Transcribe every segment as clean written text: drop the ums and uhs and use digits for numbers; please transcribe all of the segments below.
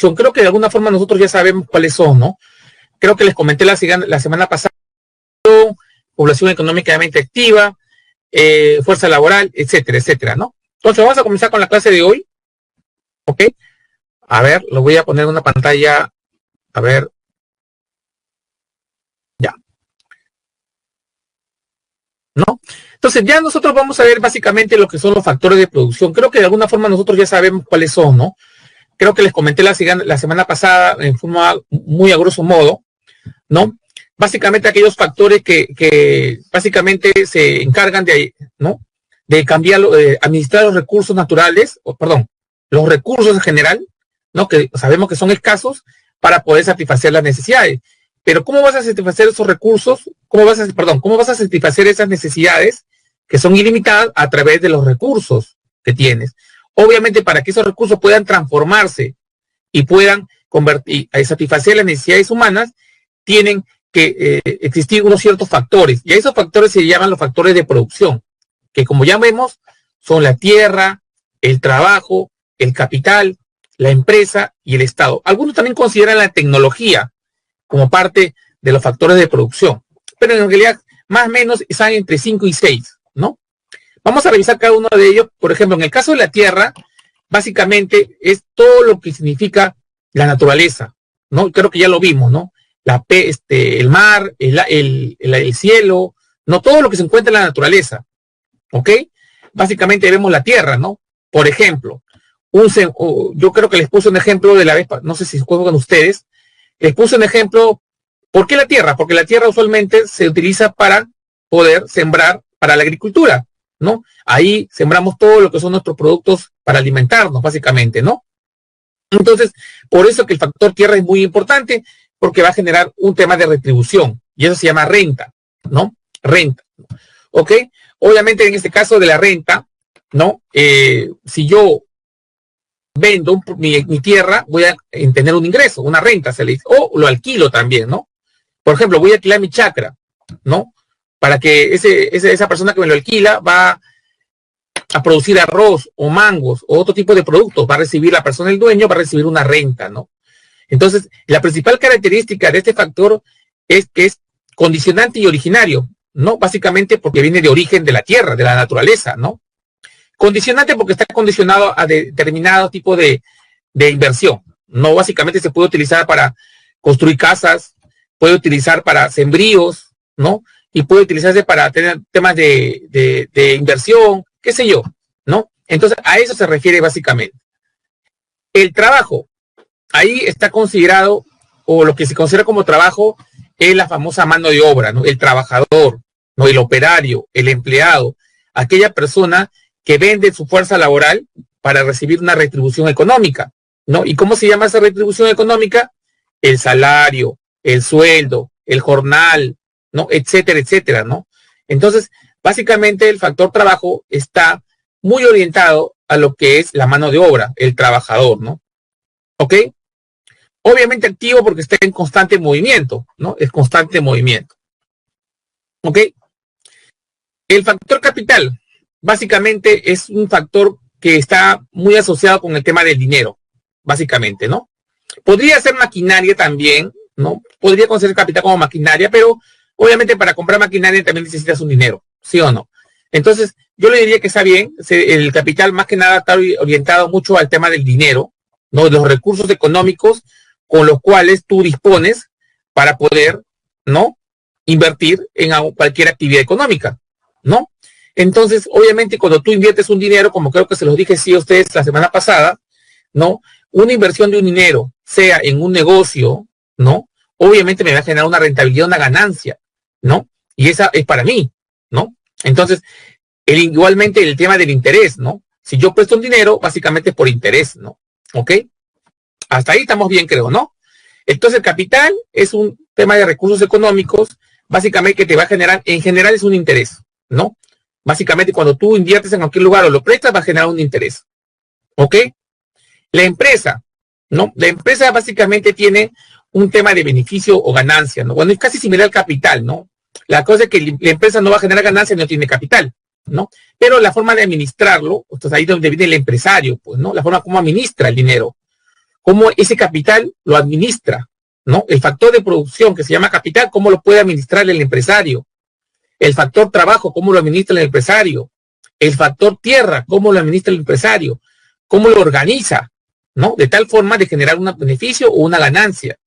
producción. Creo que de alguna forma nosotros ya sabemos cuáles son, ¿no? Creo que les comenté la semana pasada, población económicamente activa, fuerza laboral, etcétera, etcétera, ¿no? Entonces vamos a comenzar con la clase de hoy, ¿ok? A ver, lo voy a poner en una pantalla, a ver, ya, ¿no? Entonces ya nosotros vamos a ver básicamente lo que son los factores de producción. Creo que de alguna forma nosotros ya sabemos cuáles son, ¿no? Creo que les comenté la semana pasada en forma muy a grosso modo, ¿no? Básicamente aquellos factores que básicamente se encargan de, ¿no? De cambiar, administrar los recursos naturales, los recursos en general, ¿no? Que sabemos que son escasos para poder satisfacer las necesidades. Pero ¿cómo vas a satisfacer esos recursos? ¿Cómo vas a satisfacer esas necesidades que son ilimitadas a través de los recursos que tienes? Obviamente, para que esos recursos puedan transformarse y puedan satisfacer las necesidades humanas, tienen que existir unos ciertos factores. Y a esos factores se llaman los factores de producción, que como ya vemos, son la tierra, el trabajo, el capital, la empresa y el Estado. Algunos también consideran la tecnología como parte de los factores de producción, pero en realidad más o menos están entre 5 y 6, ¿no? Vamos a revisar cada uno de ellos. Por ejemplo, en el caso de la tierra, básicamente es todo lo que significa la naturaleza, ¿no? Creo que ya lo vimos, ¿no? El mar, el cielo, no, todo lo que se encuentra en la naturaleza, ¿ok? Básicamente vemos la tierra, ¿no? Por ejemplo, yo creo que les puse un ejemplo de la vez, no sé si se acuerdan ustedes, les puse un ejemplo. ¿Por qué la tierra? Porque la tierra usualmente se utiliza para poder sembrar para la agricultura, ¿no? Ahí sembramos todo lo que son nuestros productos para alimentarnos, básicamente, ¿no? Entonces, por eso que el factor tierra es muy importante, porque va a generar un tema de retribución, y eso se llama renta, ¿no? Renta, ¿ok? Obviamente, en este caso de la renta, ¿no? Si yo vendo mi tierra, voy a tener un ingreso, una renta, se le dice, o lo alquilo también, ¿no? Por ejemplo, voy a alquilar mi chacra, ¿no? Para que esa persona que me lo alquila va a producir arroz o mangos o otro tipo de productos, va a recibir la persona, el dueño, va a recibir una renta, ¿no? Entonces, la principal característica de este factor es que es condicionante y originario, ¿no? Básicamente porque viene de origen de la tierra, de la naturaleza, ¿no? Condicionante porque está condicionado a determinado tipo de inversión, ¿no? Básicamente se puede utilizar para construir casas, puede utilizar para sembríos, ¿no? Y puede utilizarse para tener temas de inversión, qué sé yo, ¿no? Entonces, a eso se refiere básicamente. El trabajo, ahí está considerado, o lo que se considera como trabajo, es la famosa mano de obra, ¿no? El trabajador, ¿no? El operario, el empleado, aquella persona que vende su fuerza laboral para recibir una retribución económica, ¿no? ¿Y cómo se llama esa retribución económica? El salario, el sueldo, el jornal, ¿no? Etcétera, etcétera, ¿no? Entonces, básicamente el factor trabajo está muy orientado a lo que es la mano de obra, el trabajador, ¿no? ¿Ok? Obviamente activo porque está en constante movimiento, ¿no? Es constante movimiento. ¿Ok? El factor capital, básicamente es un factor que está muy asociado con el tema del dinero, básicamente, ¿no? Podría ser maquinaria también, ¿no? Podría considerar capital como maquinaria, pero obviamente para comprar maquinaria también necesitas un dinero, ¿sí o no? Entonces, yo le diría que está bien, el capital más que nada está orientado mucho al tema del dinero, ¿no? De los recursos económicos con los cuales tú dispones para poder, ¿no? Invertir en cualquier actividad económica, ¿no? Entonces, obviamente, cuando tú inviertes un dinero, como creo que se los dije sí a ustedes la semana pasada, ¿no? Una inversión de un dinero, sea en un negocio, ¿no? Obviamente me va a generar una rentabilidad, una ganancia, ¿no? Y esa es para mí, ¿no? Entonces, igualmente el tema del interés, ¿no? Si yo presto un dinero, básicamente es por interés, ¿no? ¿Ok? Hasta ahí estamos bien, creo, ¿no? Entonces, el capital es un tema de recursos económicos, básicamente que te va a generar, en general es un interés, ¿no? Básicamente, cuando tú inviertes en cualquier lugar o lo prestas, va a generar un interés. ¿Ok? La empresa, ¿no? La empresa básicamente tiene un tema de beneficio o ganancia, ¿no? Bueno, es casi similar al capital, ¿no? La cosa es que la empresa no va a generar ganancia, no tiene capital, ¿no? Pero la forma de administrarlo, entonces ahí es donde viene el empresario, pues, ¿no? La forma como administra el dinero. cómo ese capital lo administra, ¿no? El factor de producción que se llama capital, cómo lo puede administrar el empresario. El factor trabajo, cómo lo administra el empresario. El factor tierra, cómo lo administra el empresario. Cómo lo organiza, ¿no? De tal forma de generar un beneficio o una ganancia,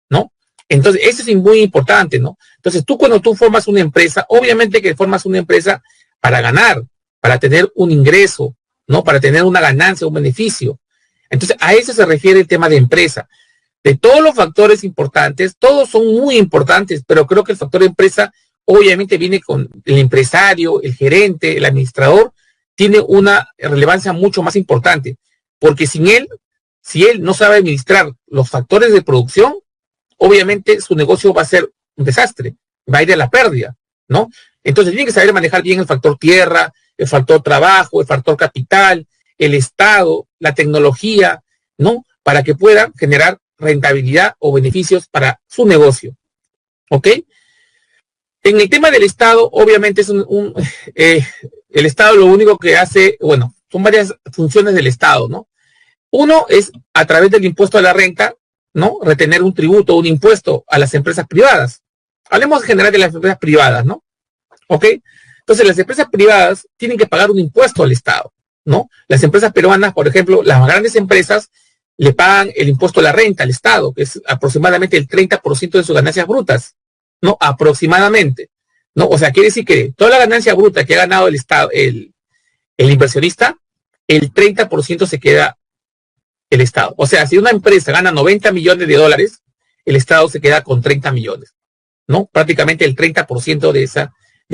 ¿no? Entonces, eso es muy importante, ¿no? Entonces, cuando tú formas una empresa, obviamente que formas una empresa para ganar, para tener un ingreso, ¿no? Para tener una ganancia, un beneficio. Entonces, a eso se refiere el tema de empresa. De todos los factores importantes, todos son muy importantes, pero creo que el factor de empresa obviamente viene con el empresario, el gerente, el administrador, tiene una relevancia mucho más importante, porque sin él, si él no sabe administrar los factores de producción, obviamente su negocio va a ser un desastre, va a ir a la pérdida, ¿no? Entonces tiene que saber manejar bien el factor tierra, el factor trabajo, el factor capital, el Estado, la tecnología, ¿no? Para que pueda generar rentabilidad o beneficios para su negocio, ¿ok? En el tema del Estado, obviamente es el Estado lo único que hace, bueno, son varias funciones del Estado, ¿no? Uno es a través del impuesto a la renta, ¿no? Retener un tributo, un impuesto a las empresas privadas. Hablemos en general de las empresas privadas, ¿no? ¿Ok? Entonces, las empresas privadas tienen que pagar un impuesto al Estado, ¿no? Las empresas peruanas, por ejemplo, las grandes empresas le pagan el impuesto a la renta al Estado, que es aproximadamente el 30% de sus ganancias brutas, ¿no? Aproximadamente, ¿no? O sea, quiere decir que toda la ganancia bruta que ha ganado el Estado, el inversionista, el 30% se queda el Estado. O sea, si una empresa gana 90 millones de dólares, el Estado se queda con 30 millones, ¿no? Prácticamente el 30% de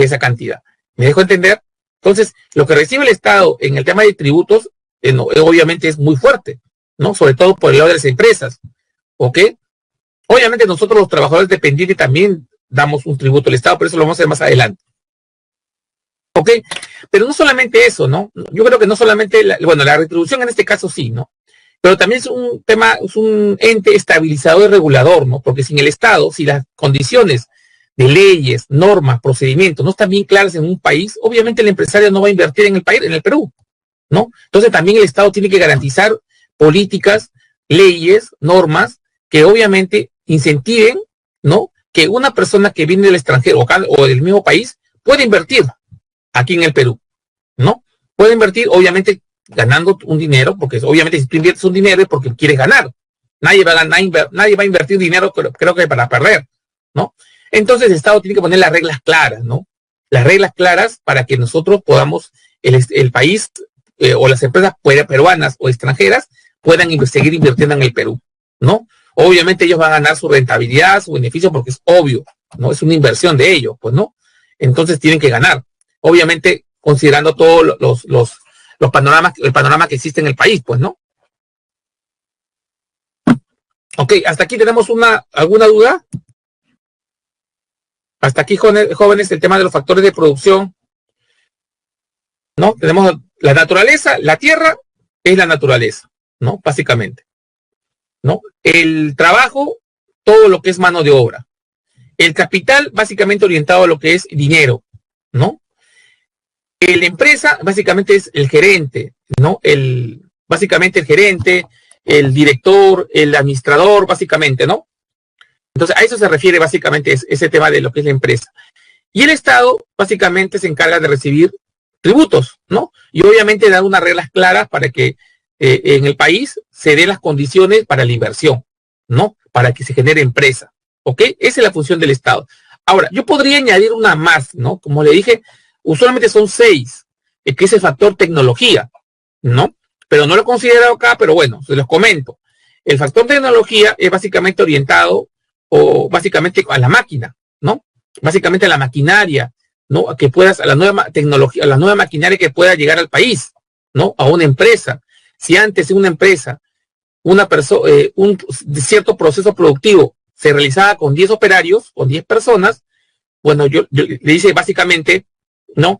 esa cantidad. ¿Me dejo entender? Entonces, lo que recibe el Estado en el tema de tributos, no, obviamente es muy fuerte, ¿no? Sobre todo por el lado de las empresas, ¿ok? Obviamente nosotros los trabajadores dependientes también damos un tributo al Estado, pero eso lo vamos a hacer más adelante. ¿Ok? Pero no solamente eso, ¿no? Yo creo que no solamente, la retribución en este caso sí, ¿no? Pero también es un tema, es un ente estabilizador y regulador, ¿no? Porque sin el Estado, si las condiciones de leyes, normas, procedimientos no están bien claras en un país, obviamente el empresario no va a invertir en el país, en el Perú, ¿no? Entonces también el Estado tiene que garantizar políticas, leyes, normas que obviamente incentiven, ¿no? Que una persona que viene del extranjero o del mismo país pueda invertir aquí en el Perú, ¿no? Puede invertir, obviamente, ganando un dinero, porque obviamente si tú inviertes un dinero es porque quieres ganar. Nadie va a invertir dinero, creo que para perder, ¿no? Entonces el Estado tiene que poner las reglas claras, ¿no? Las reglas claras para que nosotros podamos, el país o las empresas peruanas o extranjeras puedan seguir invirtiendo en el Perú, ¿no? Obviamente ellos van a ganar su rentabilidad, su beneficio, porque es obvio, ¿no? Es una inversión de ellos, pues, ¿no? Entonces tienen que ganar. Obviamente considerando todos los panoramas, el panorama que existe en el país, pues, ¿no? Ok, hasta aquí tenemos alguna duda. Hasta aquí, jóvenes, el tema de los factores de producción, ¿no? Tenemos la naturaleza, la tierra es la naturaleza, ¿no? Básicamente, ¿no? El trabajo, todo lo que es mano de obra. El capital, básicamente orientado a lo que es dinero, ¿no? La empresa, básicamente es el gerente, ¿no? Básicamente el gerente, el director, el administrador, básicamente, ¿no? Entonces, a eso se refiere básicamente ese tema de lo que es la empresa. Y el Estado, básicamente, se encarga de recibir tributos, ¿no? Y obviamente dar unas reglas claras para que en el país se den las condiciones para la inversión, ¿no? Para que se genere empresa, ¿ok? Esa es la función del Estado. Ahora, yo podría añadir una más, ¿no? Como le dije, usualmente son 6, que es el factor tecnología, ¿no? Pero no lo he considerado acá, pero bueno, se los comento. El factor tecnología es básicamente orientado o básicamente a la máquina, ¿no? Básicamente a la maquinaria, ¿no? A que puedas, a la nueva tecnología, a la nueva maquinaria que pueda llegar al país, ¿no? A una empresa. Si antes en una empresa, un cierto proceso productivo se realizaba con 10 operarios, con 10 personas, bueno, yo le dice básicamente, ¿no?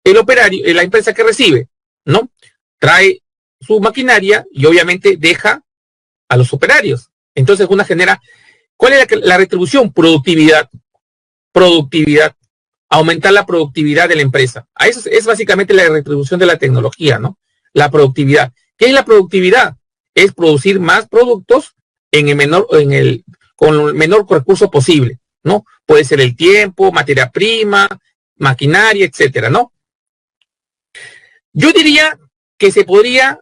El operario, la empresa que recibe, ¿no? Trae su maquinaria y obviamente deja a los operarios. Entonces una genera, ¿cuál es la retribución? Productividad. Aumentar la productividad de la empresa. A eso es básicamente la retribución de la tecnología, ¿no? La productividad. ¿Qué es la productividad? es producir más productos con el menor recurso posible, ¿no? Puede ser el tiempo, materia prima, maquinaria, etcétera, ¿no? Yo diría que se podría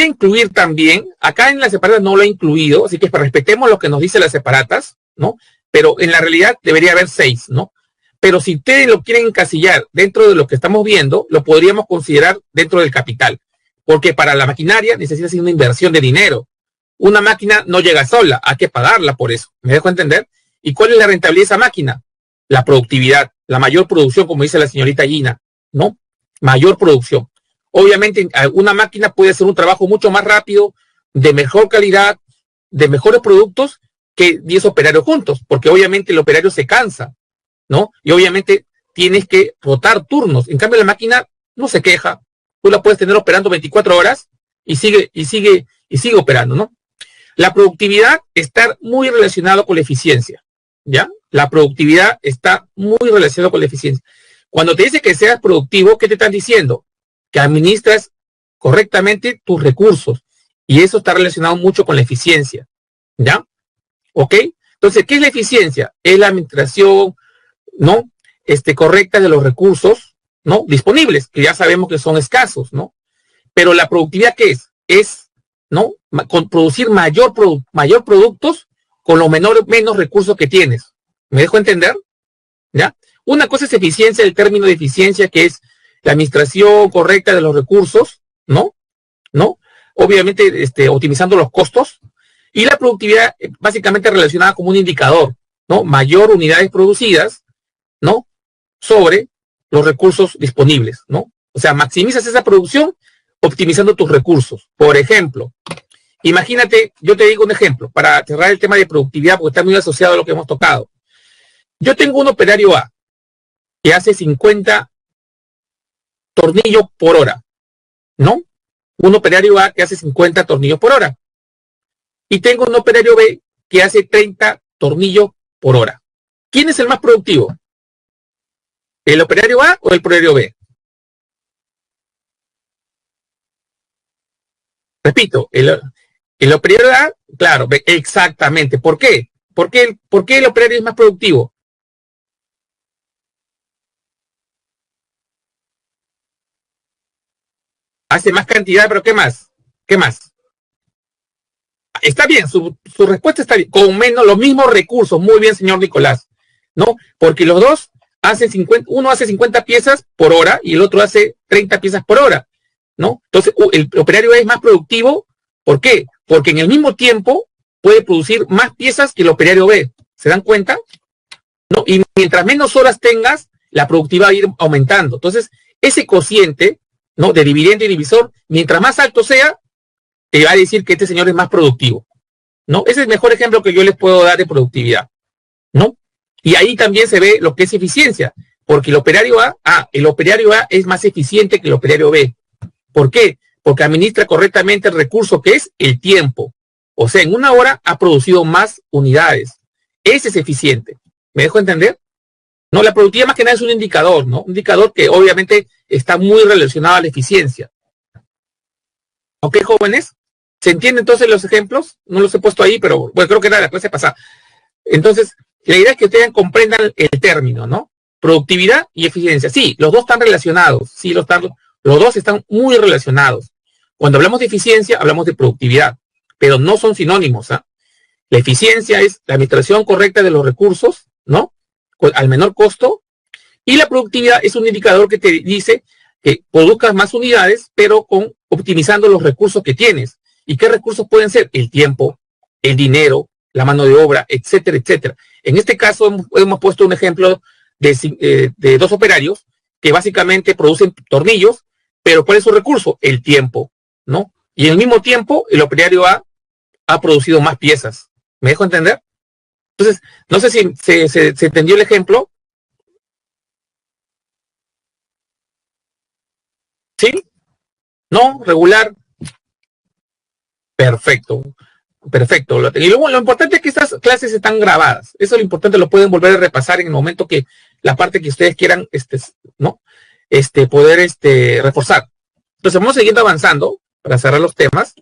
incluir también, acá en las separatas no lo he incluido, así que respetemos lo que nos dice las separatas, ¿no? Pero en la realidad debería haber 6, ¿no? Pero si ustedes lo quieren encasillar dentro de lo que estamos viendo, lo podríamos considerar dentro del capital, porque para la maquinaria necesita hacer una inversión de dinero. Una máquina no llega sola, hay que pagarla por eso. ¿Me dejo entender? ¿Y cuál es la rentabilidad de esa máquina? La productividad, la mayor producción, como dice la señorita Gina, ¿no? Mayor producción. Obviamente, una máquina puede hacer un trabajo mucho más rápido, de mejor calidad, de mejores productos que 10 operarios juntos, porque obviamente el operario se cansa, ¿no? Y obviamente tienes que rotar turnos. En cambio, la máquina no se queja. Tú la puedes tener operando 24 horas y sigue operando, ¿no? La productividad está muy relacionada con la eficiencia, ¿ya? La productividad está muy relacionada con la eficiencia. Cuando te dice que seas productivo, ¿qué te están diciendo? Que administras correctamente tus recursos. Y eso está relacionado mucho con la eficiencia, ¿ya? ¿Ok? Entonces, ¿qué es la eficiencia? Es la administración, ¿no? Correcta de los recursos, ¿no? Disponibles, que ya sabemos que son escasos, ¿no? Pero la productividad, ¿qué es? Es, ¿no? Producir mayor productos con los menos recursos que tienes. ¿Me dejo entender? ¿Ya? Una cosa es eficiencia, el término de eficiencia, que es la administración correcta de los recursos, ¿no? Obviamente, optimizando los costos. Y la productividad, básicamente relacionada como un indicador, ¿no? Mayor unidades producidas, ¿no? Sobre los recursos disponibles, ¿no? O sea, maximizas esa producción optimizando tus recursos. Por ejemplo, imagínate, yo te digo un ejemplo, para cerrar el tema de productividad, porque está muy asociado a lo que hemos tocado. Yo tengo un operario A que hace 50 tornillos por hora, ¿no? Un operario A que hace 50 tornillos por hora. Y tengo un operario B que hace 30 tornillos por hora. ¿Quién es el más productivo? ¿El operario A o el operario B? Repito, el operario A, claro, exactamente. ¿Por qué? ¿Por qué el operario es más productivo? Hace más cantidad, pero ¿qué más? ¿Qué más? Está bien, su respuesta está bien, con menos los mismos recursos, muy bien, señor Nicolás, ¿no? Porque los dos hacen 50, uno hace 50 piezas por hora y el otro hace 30 piezas por hora, ¿no? Entonces, el operario es más productivo, ¿por qué? Porque en el mismo tiempo puede producir más piezas que el operario B, ¿se dan cuenta? ¿No? Y mientras menos horas tengas, la productividad va a ir aumentando. Entonces, ese cociente, ¿no? De dividendo y divisor, mientras más alto sea, te va a decir que este señor es más productivo, ¿no? Ese es el mejor ejemplo que yo les puedo dar de productividad, ¿no? Y ahí también se ve lo que es eficiencia, porque el operario A es más eficiente que el operario B. ¿Por qué? Porque administra correctamente el recurso que es el tiempo. O sea, en una hora ha producido más unidades. Ese es eficiente. ¿Me dejo entender? No, la productividad más que nada es un indicador, ¿no? Un indicador que obviamente está muy relacionado a la eficiencia. ¿Ok, jóvenes? ¿Se entienden entonces los ejemplos? No los he puesto ahí, pero bueno, creo que era la clase pasada. Entonces, la idea es que ustedes comprendan el término, ¿no? Productividad y eficiencia. Sí, los dos están relacionados. Sí, los dos están muy relacionados. Cuando hablamos de eficiencia, hablamos de productividad, pero no son sinónimos, ¿ah? La eficiencia es la administración correcta de los recursos, ¿no? Al menor costo. Y la productividad es un indicador que te dice que produzcas más unidades, pero optimizando los recursos que tienes. ¿Y qué recursos pueden ser? El tiempo, el dinero, la mano de obra, etcétera, etcétera. En este caso hemos puesto un ejemplo de dos operarios que básicamente producen tornillos, pero ¿cuál es su recurso? El tiempo, ¿no? Y en el mismo tiempo, el operario A ha producido más piezas. ¿Me dejo entender? Entonces, no sé si se entendió el ejemplo. ¿Sí? ¿No? ¿Regular? Perfecto. Perfecto. Y luego lo importante es que estas clases están grabadas. Eso es lo importante, lo pueden volver a repasar en el momento que la parte que ustedes quieran, ¿no? Poder reforzar. Entonces vamos siguiendo avanzando para cerrar los temas.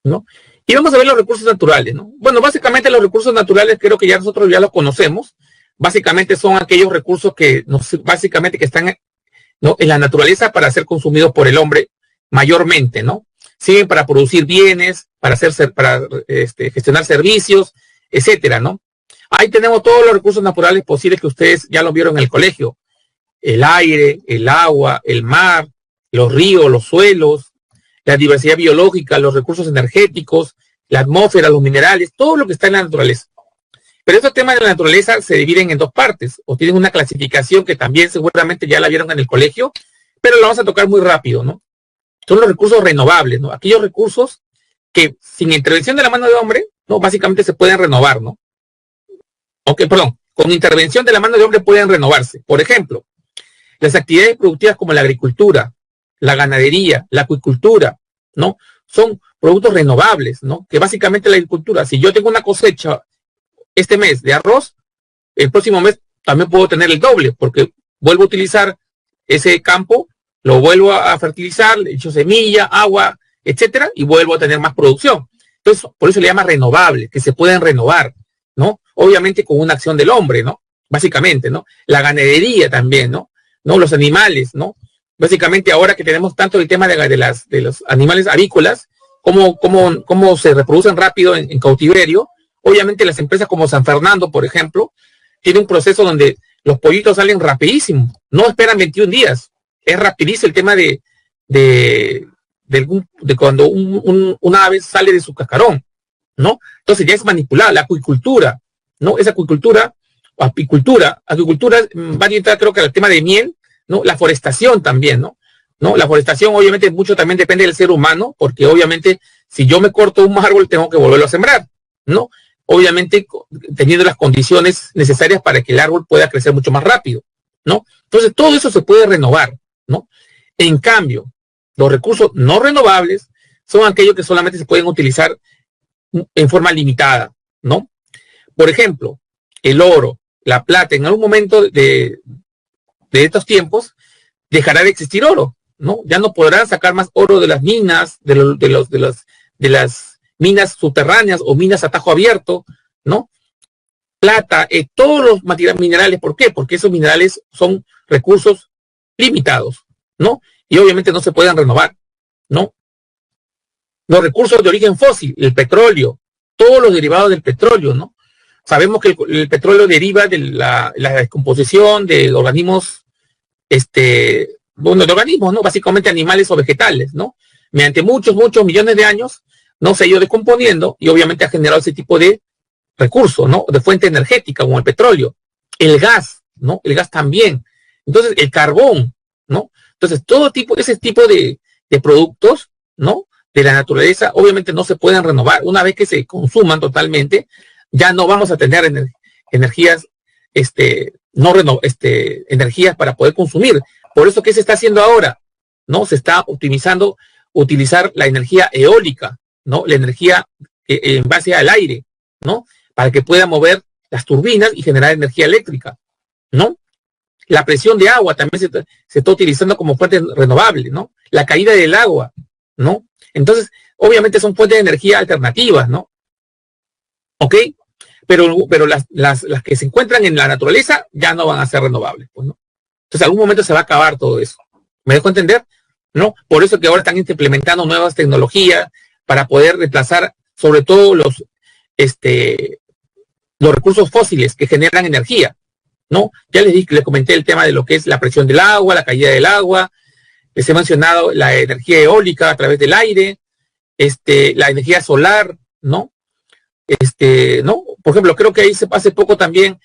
¿no? Y vamos a ver los recursos naturales, ¿no? Bueno, básicamente los recursos naturales creo que ya nosotros ya los conocemos. Básicamente son aquellos recursos que básicamente que están, ¿no?, en la naturaleza para ser consumidos por el hombre mayormente, ¿no? Sirven para producir bienes, para gestionar servicios, etcétera, ¿no? Ahí tenemos todos los recursos naturales posibles que ustedes ya lo vieron en el colegio. El aire, el agua, el mar, los ríos, los suelos, la diversidad biológica, los recursos energéticos, la atmósfera, los minerales, todo lo que está en la naturaleza. Pero estos temas de la naturaleza se dividen en dos partes, o tienen una clasificación que también seguramente ya la vieron en el colegio, pero lo vamos a tocar muy rápido, ¿no? Son los recursos renovables, ¿no? Aquellos recursos que sin intervención de la mano de hombre, ¿no?, básicamente se pueden renovar, ¿no? Ok, perdón, con intervención de la mano de hombre pueden renovarse. Por ejemplo, las actividades productivas como la agricultura, la ganadería, la acuicultura, ¿no? Son productos renovables, ¿no? Que básicamente la agricultura, si yo tengo una cosecha este mes de arroz, el próximo mes también puedo tener el doble, porque vuelvo a utilizar ese campo, lo vuelvo a fertilizar, le echo semilla, agua, etcétera, y vuelvo a tener más producción. Entonces, por eso le llama renovable, que se pueden renovar, ¿no? Obviamente con una acción del hombre, ¿no? Básicamente, ¿no? La ganadería también, ¿no? Los animales, ¿no? Básicamente ahora que tenemos tanto el tema de los animales avícolas, cómo se reproducen rápido en cautiverio, obviamente las empresas como San Fernando, por ejemplo, tienen un proceso donde los pollitos salen rapidísimo, no esperan 21 días, es rapidísimo el tema de cuando una ave sale de su cascarón, ¿no? Entonces ya es manipulada, la acuicultura, ¿no? Esa acuicultura, apicultura va a orientar creo que al tema de miel, ¿no? La forestación también, ¿no? La forestación obviamente mucho también depende del ser humano, porque obviamente si yo me corto un árbol tengo que volverlo a sembrar, ¿no? Obviamente teniendo las condiciones necesarias para que el árbol pueda crecer mucho más rápido, ¿no? Entonces todo eso se puede renovar, ¿no? En cambio, los recursos no renovables son aquellos que solamente se pueden utilizar en forma limitada, ¿no? Por ejemplo, el oro, la plata, en algún momento de estos tiempos dejará de existir oro, ¿no? Ya no podrán sacar más oro de las minas, de las minas subterráneas o minas a tajo abierto, ¿no? Plata, todos los minerales, ¿por qué? Porque esos minerales son recursos limitados, ¿no? Y obviamente no se pueden renovar, ¿no? Los recursos de origen fósil, el petróleo, todos los derivados del petróleo, ¿no? Sabemos que el petróleo deriva de la descomposición de organismos, de organismos, ¿no? Básicamente animales o vegetales, ¿no? Mediante muchos millones de años, ¿no? Se ha ido descomponiendo y obviamente ha generado ese tipo de recursos, ¿no? De fuente energética, como el petróleo. El gas, ¿no? El gas también. Entonces, el carbón, ¿no? Entonces, ese tipo de productos, ¿no?, de la naturaleza, obviamente no se pueden renovar. Una vez que se consuman totalmente, ya no vamos a tener energías, energías para poder consumir. Por eso, ¿qué se está haciendo ahora? ¿No? Se está utilizar la energía eólica, ¿no? La energía en base al aire, ¿no? Para que pueda mover las turbinas y generar energía eléctrica, ¿no? La presión de agua también se está utilizando como fuente renovable, ¿no? La caída del agua, ¿no? Entonces, obviamente son fuentes de energía alternativas, ¿no? ¿Ok? Pero las que se encuentran en la naturaleza ya no van a ser renovables, pues, ¿no? Entonces, en algún momento se va a acabar todo eso. ¿Me dejo entender? ¿No? Por eso que ahora están implementando nuevas tecnologías para poder reemplazar sobre todo los recursos fósiles que generan energía, ¿no? Ya les comenté el tema de lo que es la presión del agua, la caída del agua, les he mencionado la energía eólica a través del aire, la energía solar, ¿no? ¿No? Por ejemplo, creo que ahí hace poco también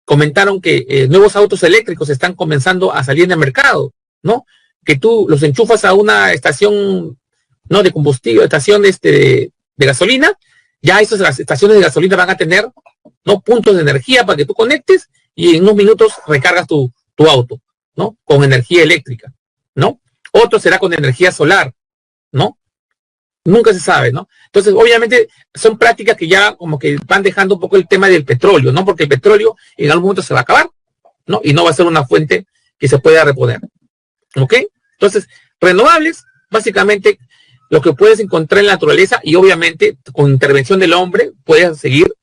comentaron que nuevos autos eléctricos están comenzando a salir en el mercado, ¿no? Que tú los enchufas a una estación, ¿no?, de combustible, estación de gasolina, ya las estaciones de gasolina van a tener, ¿no?, puntos de energía para que tú conectes y en unos minutos recargas tu auto, ¿no? Con energía eléctrica, ¿no? Otro será con energía solar, ¿no? Nunca se sabe, ¿no? Entonces, obviamente, son prácticas que ya como que van dejando un poco el tema del petróleo, ¿no? Porque el petróleo en algún momento se va a acabar, ¿no? Y no va a ser una fuente que se pueda reponer, ¿ok? Entonces, renovables, básicamente, lo que puedes encontrar en la naturaleza y obviamente con intervención del hombre puedes seguir,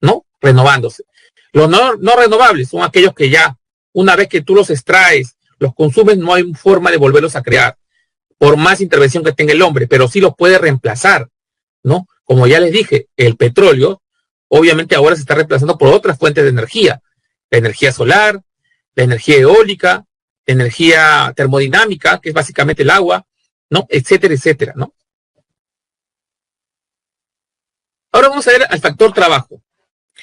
¿no? Renovándose. Los no renovables son aquellos que ya, una vez que tú los extraes, los consumes, no hay forma de volverlos a crear, por más intervención que tenga el hombre, pero sí los puede reemplazar, ¿no? Como ya les dije, el petróleo, obviamente ahora se está reemplazando por otras fuentes de energía, la energía solar, la energía eólica, la energía termodinámica, que es básicamente el agua, ¿no? Etcétera, etcétera, ¿no? Ahora vamos a ver al factor trabajo.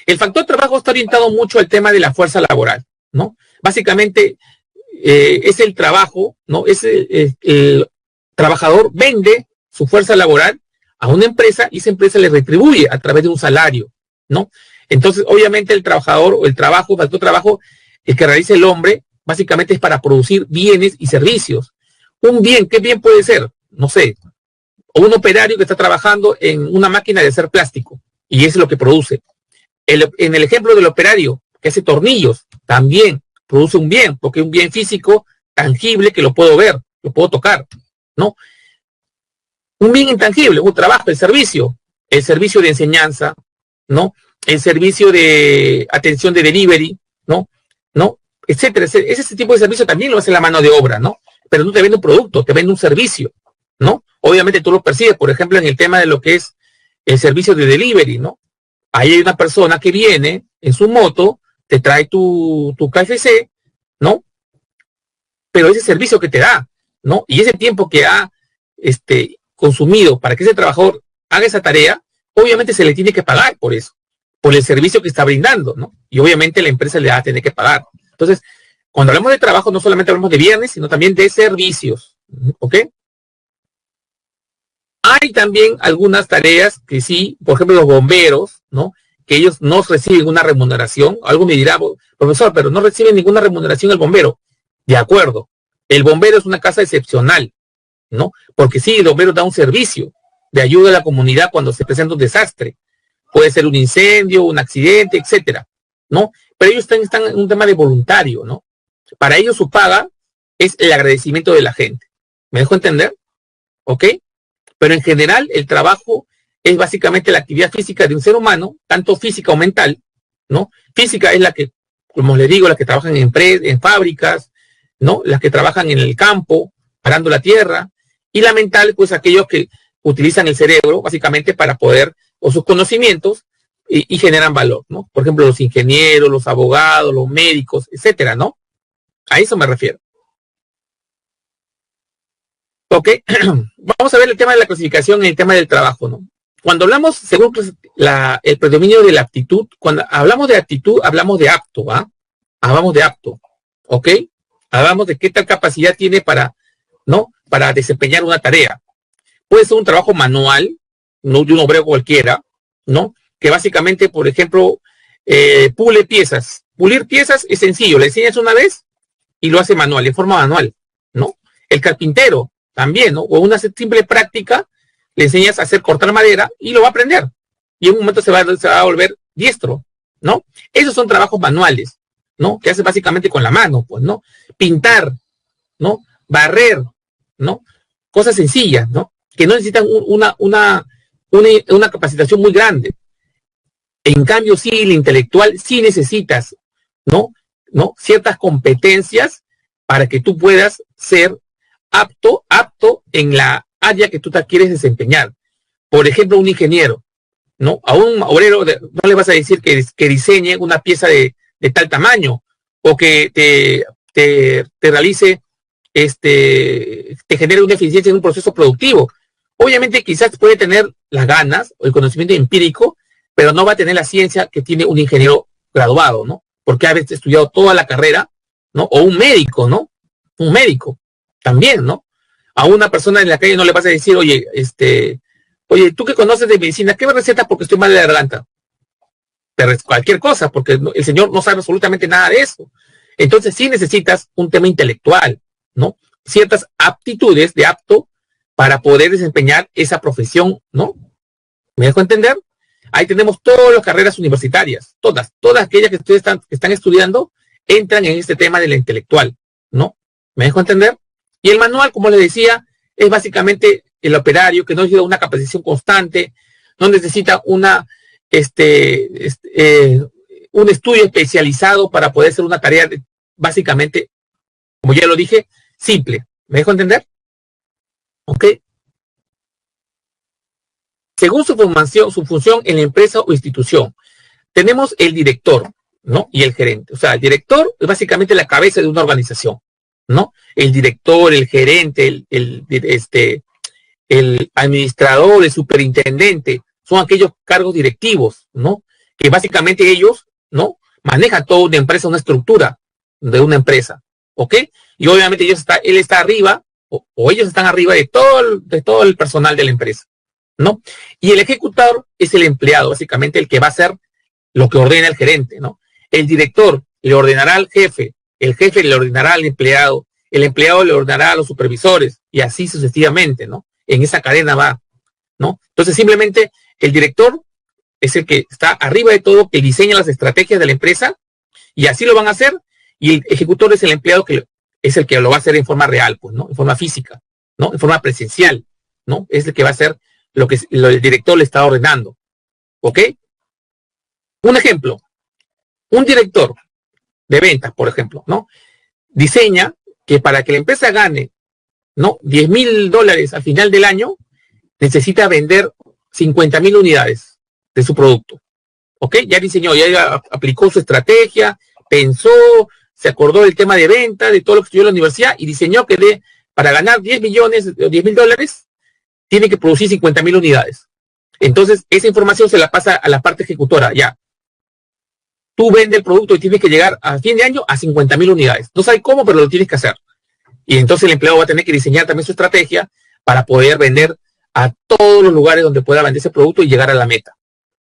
El factor trabajo está orientado mucho al tema de la fuerza laboral, ¿no? Básicamente es el trabajo, ¿no? El trabajador vende su fuerza laboral a una empresa y esa empresa le retribuye a través de un salario, ¿no? Entonces, obviamente el trabajador o el trabajo, el factor trabajo, el que realiza el hombre, básicamente es para producir bienes y servicios. Un bien, ¿qué bien puede ser? No sé, o un operario que está trabajando en una máquina de hacer plástico y eso es lo que produce. En el ejemplo del operario que hace tornillos, también produce un bien, porque es un bien físico tangible que lo puedo ver, lo puedo tocar, ¿no? Un bien intangible, un trabajo, el servicio de enseñanza, ¿no? El servicio de atención de delivery, ¿no? Etcétera. Ese tipo de servicio también lo hace la mano de obra, ¿no? Pero no te vende un producto, te vende un servicio, ¿no? Obviamente tú lo percibes, por ejemplo, en el tema de lo que es el servicio de delivery, ¿no? Ahí hay una persona que viene en su moto, te trae tu KFC, ¿no? Pero ese servicio que te da, ¿no? Y ese tiempo que ha consumido para que ese trabajador haga esa tarea, obviamente se le tiene que pagar por eso, por el servicio que está brindando, ¿no? Y obviamente la empresa le va a tener que pagar. Entonces, cuando hablamos de trabajo, no solamente hablamos de bienes, sino también de servicios, ¿ok? Hay también algunas tareas que sí, por ejemplo, los bomberos, ¿no? Que ellos no reciben una remuneración. Algo me dirá, profesor, pero no reciben ninguna remuneración el bombero. De acuerdo. El bombero es una casa excepcional, ¿no? Porque sí, el bombero da un servicio de ayuda a la comunidad cuando se presenta un desastre. Puede ser un incendio, un accidente, etcétera, ¿no? Pero ellos están en un tema de voluntario, ¿no? Para ellos su paga es el agradecimiento de la gente. ¿Me dejo entender? ¿Ok? Pero en general el trabajo es básicamente la actividad física de un ser humano, tanto física o mental, ¿no? Física es la que, como les digo, las que trabajan en empresas, en fábricas, ¿no? Las que trabajan en el campo, arando la tierra, y la mental, pues aquellos que utilizan el cerebro básicamente para poder, o sus conocimientos, y generan valor, ¿no? Por ejemplo, los ingenieros, los abogados, los médicos, etcétera, ¿no? A eso me refiero. Ok, vamos a ver el tema de la clasificación y el tema del trabajo, ¿no? Cuando hablamos, según el predominio de la aptitud, cuando hablamos de aptitud, hablamos de apto, ¿va? Hablamos de apto, ¿ok? Hablamos de qué tal capacidad tiene para, ¿no? Para desempeñar una tarea. Puede ser un trabajo manual, no de un obrero cualquiera, ¿no? Que básicamente, por ejemplo, pule piezas. Pulir piezas es sencillo, le enseñas una vez y lo hace manual, en forma manual, ¿no? El carpintero también, ¿no? O una simple práctica, le enseñas a hacer cortar madera y lo va a aprender. Y en un momento se va a volver diestro, ¿no? Esos son trabajos manuales, ¿no? Que hace básicamente con la mano, pues, ¿no? Pintar, ¿no? Barrer, ¿no? Cosas sencillas, ¿no? Que no necesitan una capacitación muy grande. En cambio, sí, el intelectual sí necesitas, ¿no? Ciertas competencias para que tú puedas ser apto en la área que tú te quieres desempeñar. Por ejemplo, un ingeniero, ¿no? A un obrero no le vas a decir que diseñe una pieza de tal tamaño o que te realice, te genere una eficiencia en un proceso productivo. Obviamente quizás puede tener las ganas o el conocimiento empírico, pero no va a tener la ciencia que tiene un ingeniero graduado, ¿no? Porque ha estudiado toda la carrera, ¿no? O un médico, ¿no? Un médico también, ¿no? A una persona en la calle no le vas a decir, oye, tú que conoces de medicina, ¿qué me recetas porque estoy mal de la garganta? Cualquier cosa, porque el señor no sabe absolutamente nada de eso. Entonces sí necesitas un tema intelectual, ¿no? Ciertas aptitudes de apto para poder desempeñar esa profesión, ¿no? ¿Me dejo entender? Ahí tenemos todas las carreras universitarias, todas aquellas que ustedes están estudiando, entran en este tema de la intelectual, ¿no? ¿Me dejo entender? Y el manual, como les decía, es básicamente el operario, que no necesita una capacitación constante, no necesita un estudio especializado para poder hacer una tarea básicamente, como ya lo dije, simple. ¿Me dejo entender? ¿Ok? Según su función en la empresa o institución, tenemos el director, ¿no? Y el gerente. O sea, el director es básicamente la cabeza de una organización, ¿no? El director, el gerente, el administrador, el superintendente, son aquellos cargos directivos, ¿no? Que básicamente ellos, ¿no? Manejan toda una empresa, una estructura de una empresa, ¿ok? Y obviamente él está arriba, o ellos están arriba de todo el personal de la empresa, ¿no? Y el ejecutor es el empleado, básicamente el que va a hacer lo que ordena el gerente, ¿no? El director le ordenará al jefe, el jefe le ordenará al empleado, el empleado le ordenará a los supervisores, y así sucesivamente, ¿no? En esa cadena va, ¿no? Entonces simplemente el director es el que está arriba de todo, que diseña las estrategias de la empresa, y así lo van a hacer, y el ejecutor es el empleado que es el que lo va a hacer en forma real, pues, ¿no? En forma física, ¿no? En forma presencial, ¿no? Es el que va a hacer lo que el director le está ordenando, ¿ok? Un ejemplo, un director de ventas, por ejemplo, ¿no? Diseña que para que la empresa gane, ¿no? $10,000 al final del año, necesita vender 50,000 unidades de su producto. ¿Ok? Ya diseñó, ya aplicó su estrategia, pensó, se acordó del tema de venta, de todo lo que estudió en la universidad y diseñó que para ganar 10 millones o $10,000, tiene que producir 50,000 unidades. Entonces, esa información se la pasa a la parte ejecutora. Ya, tú vendes el producto y tienes que llegar a fin de año a 50,000 unidades. No sabes cómo, pero lo tienes que hacer. Y entonces el empleado va a tener que diseñar también su estrategia para poder vender a todos los lugares donde pueda vender ese producto y llegar a la meta.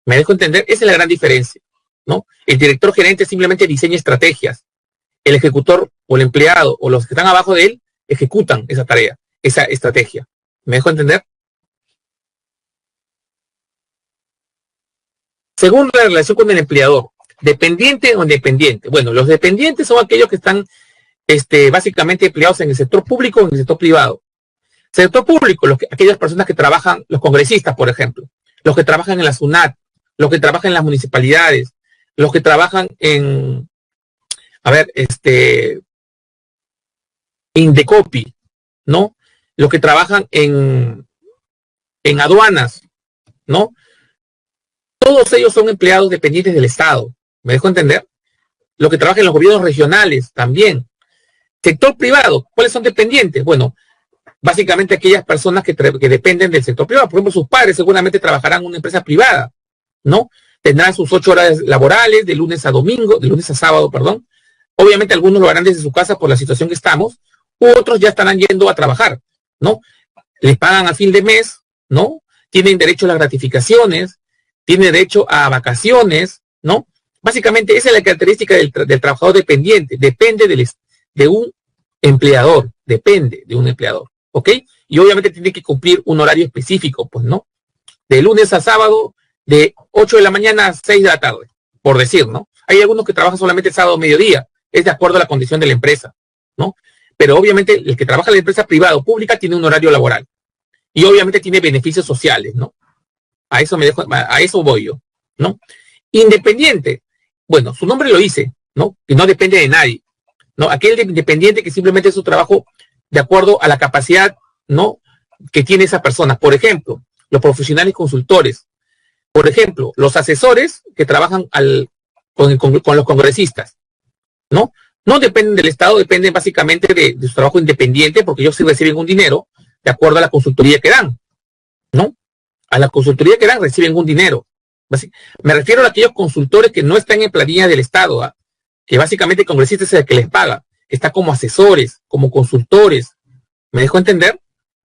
¿Me dejo entender? Esa es la gran diferencia, ¿no? El director gerente simplemente diseña estrategias. El ejecutor o el empleado o los que están abajo de él ejecutan esa tarea, esa estrategia. ¿Me dejo entender? Según la relación con el empleador, ¿dependiente o independiente? Bueno, los dependientes son aquellos que están básicamente empleados en el sector público o en el sector privado. Sector público, aquellas personas que trabajan, los congresistas, por ejemplo, los que trabajan en la SUNAT, los que trabajan en las municipalidades, los que trabajan en, Indecopi, ¿no? Los que trabajan en aduanas, ¿no? Todos ellos son empleados dependientes del Estado. ¿Me dejo entender? Los que trabajan en los gobiernos regionales también. Sector privado, ¿cuáles son dependientes? Bueno, básicamente aquellas personas que dependen del sector privado. Por ejemplo, sus padres seguramente trabajarán en una empresa privada, ¿no? Tendrán sus 8 horas laborales de lunes a sábado, perdón. Obviamente algunos lo harán desde su casa por la situación que estamos, u otros ya estarán yendo a trabajar, ¿no? Les pagan a fin de mes, ¿no? Tienen derecho a las gratificaciones, tienen derecho a vacaciones, ¿no? Básicamente esa es la característica del trabajador dependiente, depende de un empleador, ¿ok? Y obviamente tiene que cumplir un horario específico, pues, ¿no? De lunes a sábado, de 8 de la mañana a 6 de la tarde, por decir, ¿no? Hay algunos que trabajan solamente el sábado mediodía, es de acuerdo a la condición de la empresa, ¿no? Pero obviamente el que trabaja en la empresa privada o pública tiene un horario laboral y obviamente tiene beneficios sociales, ¿no? A eso voy yo, ¿no? Independiente, bueno, su nombre lo dice, ¿no? Que no depende de nadie, ¿no? Aquel independiente que simplemente es su trabajo de acuerdo a la capacidad, ¿no? Que tiene esa persona. Por ejemplo, los profesionales consultores, por ejemplo, los asesores que trabajan con los congresistas, ¿no? No dependen del Estado, dependen básicamente de su trabajo independiente, porque ellos sí reciben un dinero de acuerdo a la consultoría que dan, ¿no? A la consultoría que dan reciben un dinero. Me refiero a aquellos consultores que no están en planilla del Estado, ¿eh? Que básicamente el congresista es el que les paga, que está como asesores, como consultores. ¿Me dejo entender?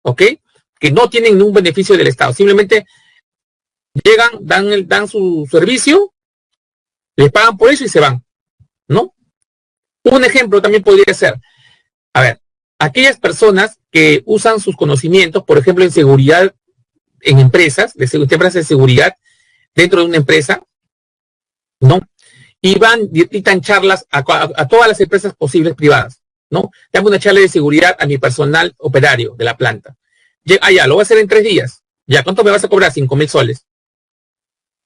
¿Ok? Que no tienen ningún beneficio del Estado, simplemente llegan, dan su servicio, les pagan por eso y se van, ¿no? Un ejemplo también podría ser, aquellas personas que usan sus conocimientos, por ejemplo, en seguridad, en empresas de seguridad, dentro de una empresa, ¿no? Y dictan charlas a todas las empresas posibles privadas, ¿no? Dame una charla de seguridad a mi personal operario de la planta. Ya, lo voy a hacer en 3 días. Ya, ¿cuánto me vas a cobrar? 5.000 soles.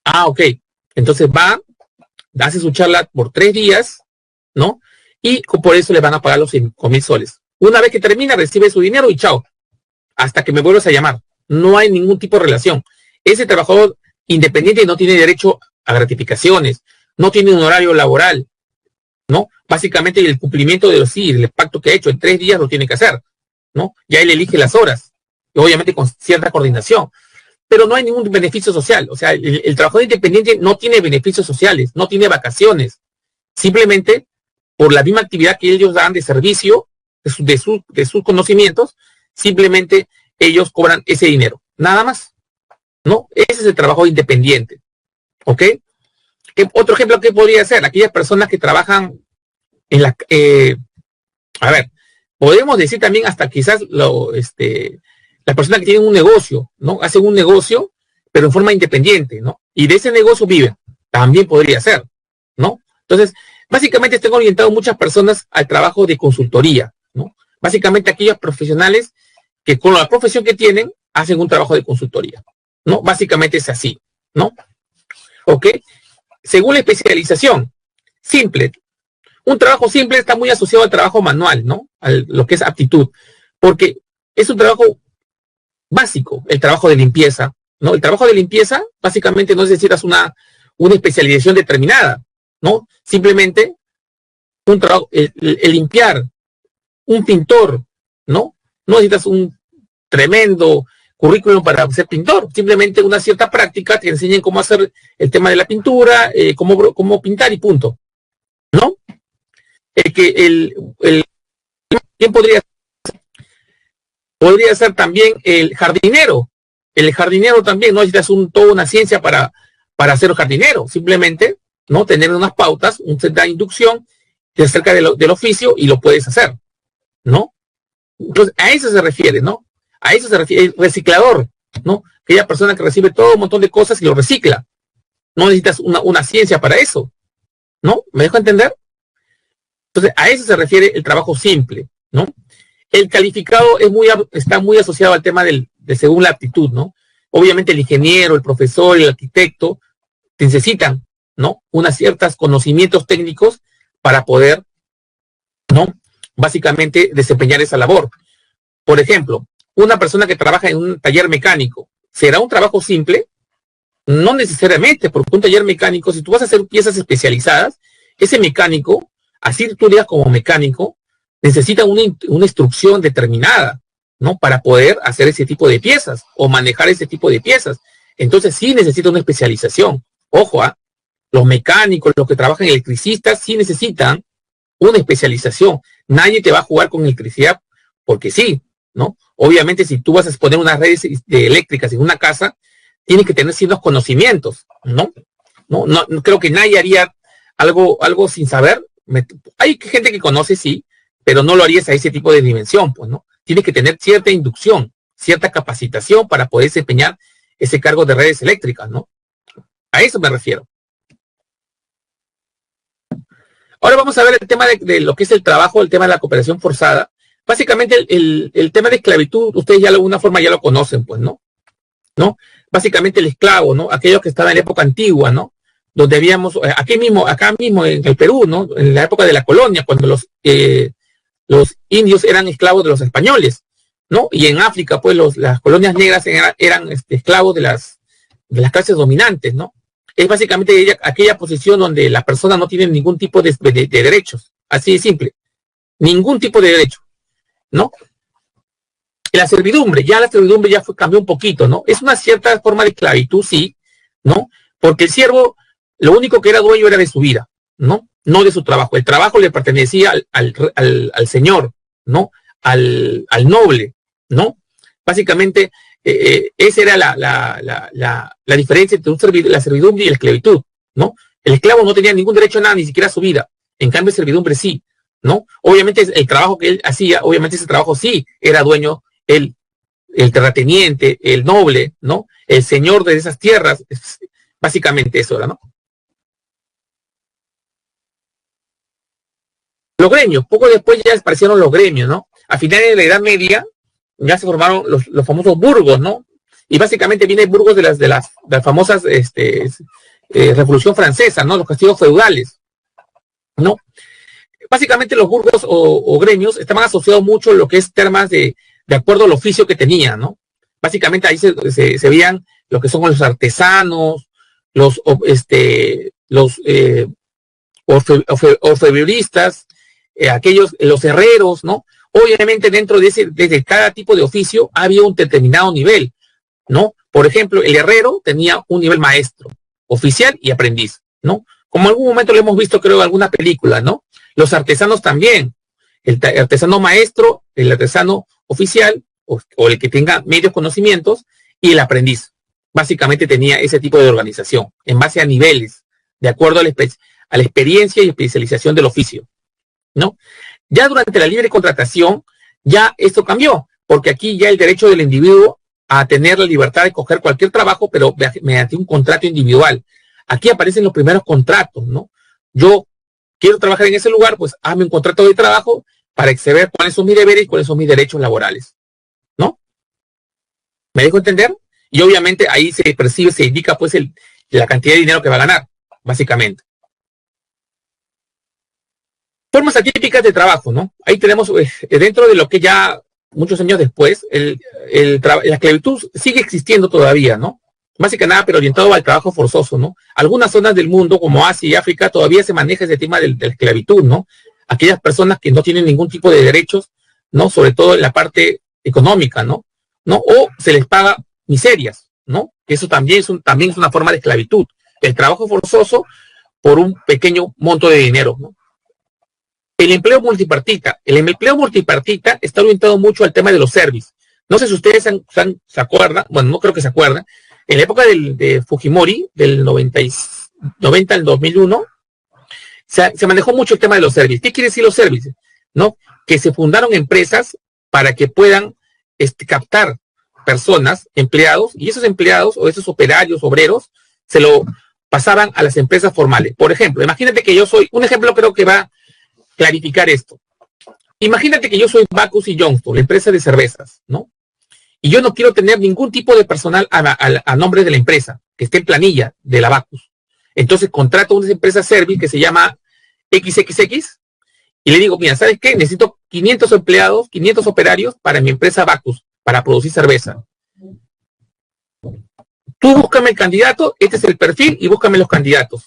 Ah, ok. Entonces hace su charla por 3 días, ¿no? Y por eso le van a pagar los 5.000 soles. Una vez que termina, recibe su dinero y chao. Hasta que me vuelvas a llamar. No hay ningún tipo de relación. Ese trabajador independiente no tiene derecho a gratificaciones, no tiene un horario laboral, ¿no? Básicamente el cumplimiento de el pacto que ha hecho en 3 días lo tiene que hacer, ¿no? Ya él elige las horas, y obviamente con cierta coordinación, pero no hay ningún beneficio social. O sea, el trabajador independiente no tiene beneficios sociales, no tiene vacaciones, simplemente por la misma actividad que ellos dan de servicio, de sus conocimientos, simplemente ellos cobran ese dinero, nada más, ¿no? Ese es el trabajo independiente, ¿ok? Otro ejemplo que podría ser, aquellas personas que trabajan en a ver, podemos decir también hasta quizás las personas que tienen un negocio, ¿no? Hacen un negocio, pero en forma independiente, ¿no? Y de ese negocio viven, también podría ser, ¿no? Entonces, básicamente están orientados muchas personas al trabajo de consultoría, ¿no? Básicamente aquellos profesionales que con la profesión que tienen hacen un trabajo de consultoría, ¿no? Básicamente es así, ¿no? ¿Ok? Según la especialización, simple. Un trabajo simple está muy asociado al trabajo manual, ¿no? A lo que es aptitud, porque es un trabajo básico, el trabajo de limpieza, ¿no? El trabajo de limpieza básicamente no necesitas una especialización determinada, ¿no? Simplemente un trabajo, el limpiar, un pintor, ¿no? No necesitas un tremendo currículum para ser pintor, simplemente una cierta práctica, te enseñan cómo hacer el tema de la pintura, cómo pintar y punto, ¿no? ¿Quién podría ser también el jardinero? El jardinero también no necesitas toda una ciencia para ser jardinero, simplemente, ¿no? Tener unas pautas, una inducción acerca del oficio y lo puedes hacer, ¿no? Entonces, a eso se refiere, ¿no? A eso se refiere el reciclador, ¿no? Aquella persona que recibe todo un montón de cosas y lo recicla. No necesitas una ciencia para eso, ¿no? ¿Me dejo entender? Entonces, a eso se refiere el trabajo simple, ¿no? El calificado está muy asociado al tema de según la aptitud, ¿no? Obviamente el ingeniero, el profesor, el arquitecto necesitan, ¿no? Unas ciertos conocimientos técnicos para poder, ¿no? Básicamente desempeñar esa labor. Por ejemplo, una persona que trabaja en un taller mecánico, ¿será un trabajo simple? No necesariamente, porque un taller mecánico, si tú vas a hacer piezas especializadas, ese mecánico, así tú digas como mecánico, necesita una instrucción determinada, ¿no? Para poder hacer ese tipo de piezas o manejar ese tipo de piezas. Entonces sí necesita una especialización. Ojo, los mecánicos, los que trabajan electricistas, sí necesitan una especialización. Nadie te va a jugar con electricidad porque sí, ¿no? Obviamente si tú vas a poner unas redes eléctricas en una casa, tienes que tener ciertos conocimientos, ¿no? No creo que nadie haría algo sin saber. Hay gente que conoce, sí, pero no lo harías a ese tipo de dimensión, pues, ¿no? Tienes que tener cierta inducción, cierta capacitación para poder desempeñar ese cargo de redes eléctricas, ¿no? A eso me refiero. Ahora vamos a ver el tema de lo que es el trabajo, el tema de la cooperación forzada. Básicamente el tema de esclavitud, ustedes ya de alguna forma ya lo conocen, pues, ¿no? ¿No? Básicamente el esclavo, ¿no? Aquellos que estaban en la época antigua, ¿no? Donde habíamos, acá mismo en el Perú, ¿no? En la época de la colonia, cuando los indios eran esclavos de los españoles, ¿no? Y en África, pues las colonias negras eran esclavos de las clases dominantes, ¿no? Es básicamente aquella posición donde la persona no tiene ningún tipo de derechos, así de simple, ningún tipo de derecho, ¿no? La servidumbre ya cambió un poquito, ¿no? Es una cierta forma de esclavitud, sí, ¿no? Porque el siervo, lo único que era dueño era de su vida, ¿no? No de su trabajo. El trabajo le pertenecía al señor, ¿no? Al noble, ¿no? Básicamente, esa era la diferencia entre la servidumbre y la esclavitud, ¿no? El esclavo no tenía ningún derecho a nada, ni siquiera a su vida. En cambio, servidumbre sí, ¿no? Obviamente, el trabajo que él hacía, obviamente ese trabajo sí era dueño el terrateniente, el noble, ¿no? El señor de esas tierras, básicamente eso era, ¿no? Los gremios, poco después ya aparecieron los gremios, ¿no? A finales de la Edad Media, ya se formaron los famosos burgos, ¿no? Y básicamente viene burgos de las famosas Revolución Francesa, ¿no? Los castillos feudales, ¿no? Básicamente los burgos o gremios estaban asociados mucho a lo que es temas de acuerdo al oficio que tenían, ¿no? Básicamente ahí se veían lo que son los artesanos, los orfebreristas, los herreros, ¿no? Obviamente dentro de cada tipo de oficio había un determinado nivel, ¿no? Por ejemplo, el herrero tenía un nivel maestro, oficial y aprendiz, ¿no? Como en algún momento lo hemos visto, creo, en alguna película, ¿no? Los artesanos también, el artesano maestro, el artesano oficial, o el que tenga medios conocimientos, y el aprendiz. Básicamente tenía ese tipo de organización, en base a niveles, de acuerdo a la experiencia y especialización del oficio, ¿no? Ya durante la libre contratación, ya esto cambió, porque aquí ya el derecho del individuo a tener la libertad de escoger cualquier trabajo, pero mediante un contrato individual. Aquí aparecen los primeros contratos, ¿no? Yo quiero trabajar en ese lugar, pues hazme un contrato de trabajo para saber cuáles son mis deberes y cuáles son mis derechos laborales, ¿no? ¿Me dejo entender? Y obviamente ahí se percibe, se indica pues la cantidad de dinero que va a ganar, básicamente. Formas atípicas de trabajo, ¿no? Ahí tenemos, dentro de lo que ya muchos años después, la esclavitud sigue existiendo todavía, ¿no? Más que nada, pero orientado al trabajo forzoso, ¿no? Algunas zonas del mundo, como Asia y África, todavía se maneja ese tema de la esclavitud, ¿no? Aquellas personas que no tienen ningún tipo de derechos, ¿no? Sobre todo en la parte económica, ¿no? O se les paga miserias, ¿no? Eso también es una forma de esclavitud. El trabajo forzoso por un pequeño monto de dinero, ¿no? El empleo multipartita. El empleo multipartita está orientado mucho al tema de los servicios. No sé si ustedes se acuerdan, bueno, no creo que se acuerdan, en la época de Fujimori, del 90 al 2001, se manejó mucho el tema de los servicios. ¿Qué quiere decir los servicios? ¿No? Que se fundaron empresas para que puedan captar personas, empleados, y esos empleados o esos operarios, obreros, se lo pasaban a las empresas formales. Por ejemplo, imagínate que yo soy, un ejemplo creo que va a clarificar esto. Imagínate que yo soy Bacchus y Johnston, la empresa de cervezas, ¿no? Y yo no quiero tener ningún tipo de personal a nombre de la empresa, que esté en planilla de la Bacchus. Entonces contrato una empresa service que se llama XXX y le digo, mira, ¿sabes qué? Necesito 500 empleados, 500 operarios para mi empresa Bacchus, para producir cerveza. Tú búscame el candidato, este es el perfil y búscame los candidatos,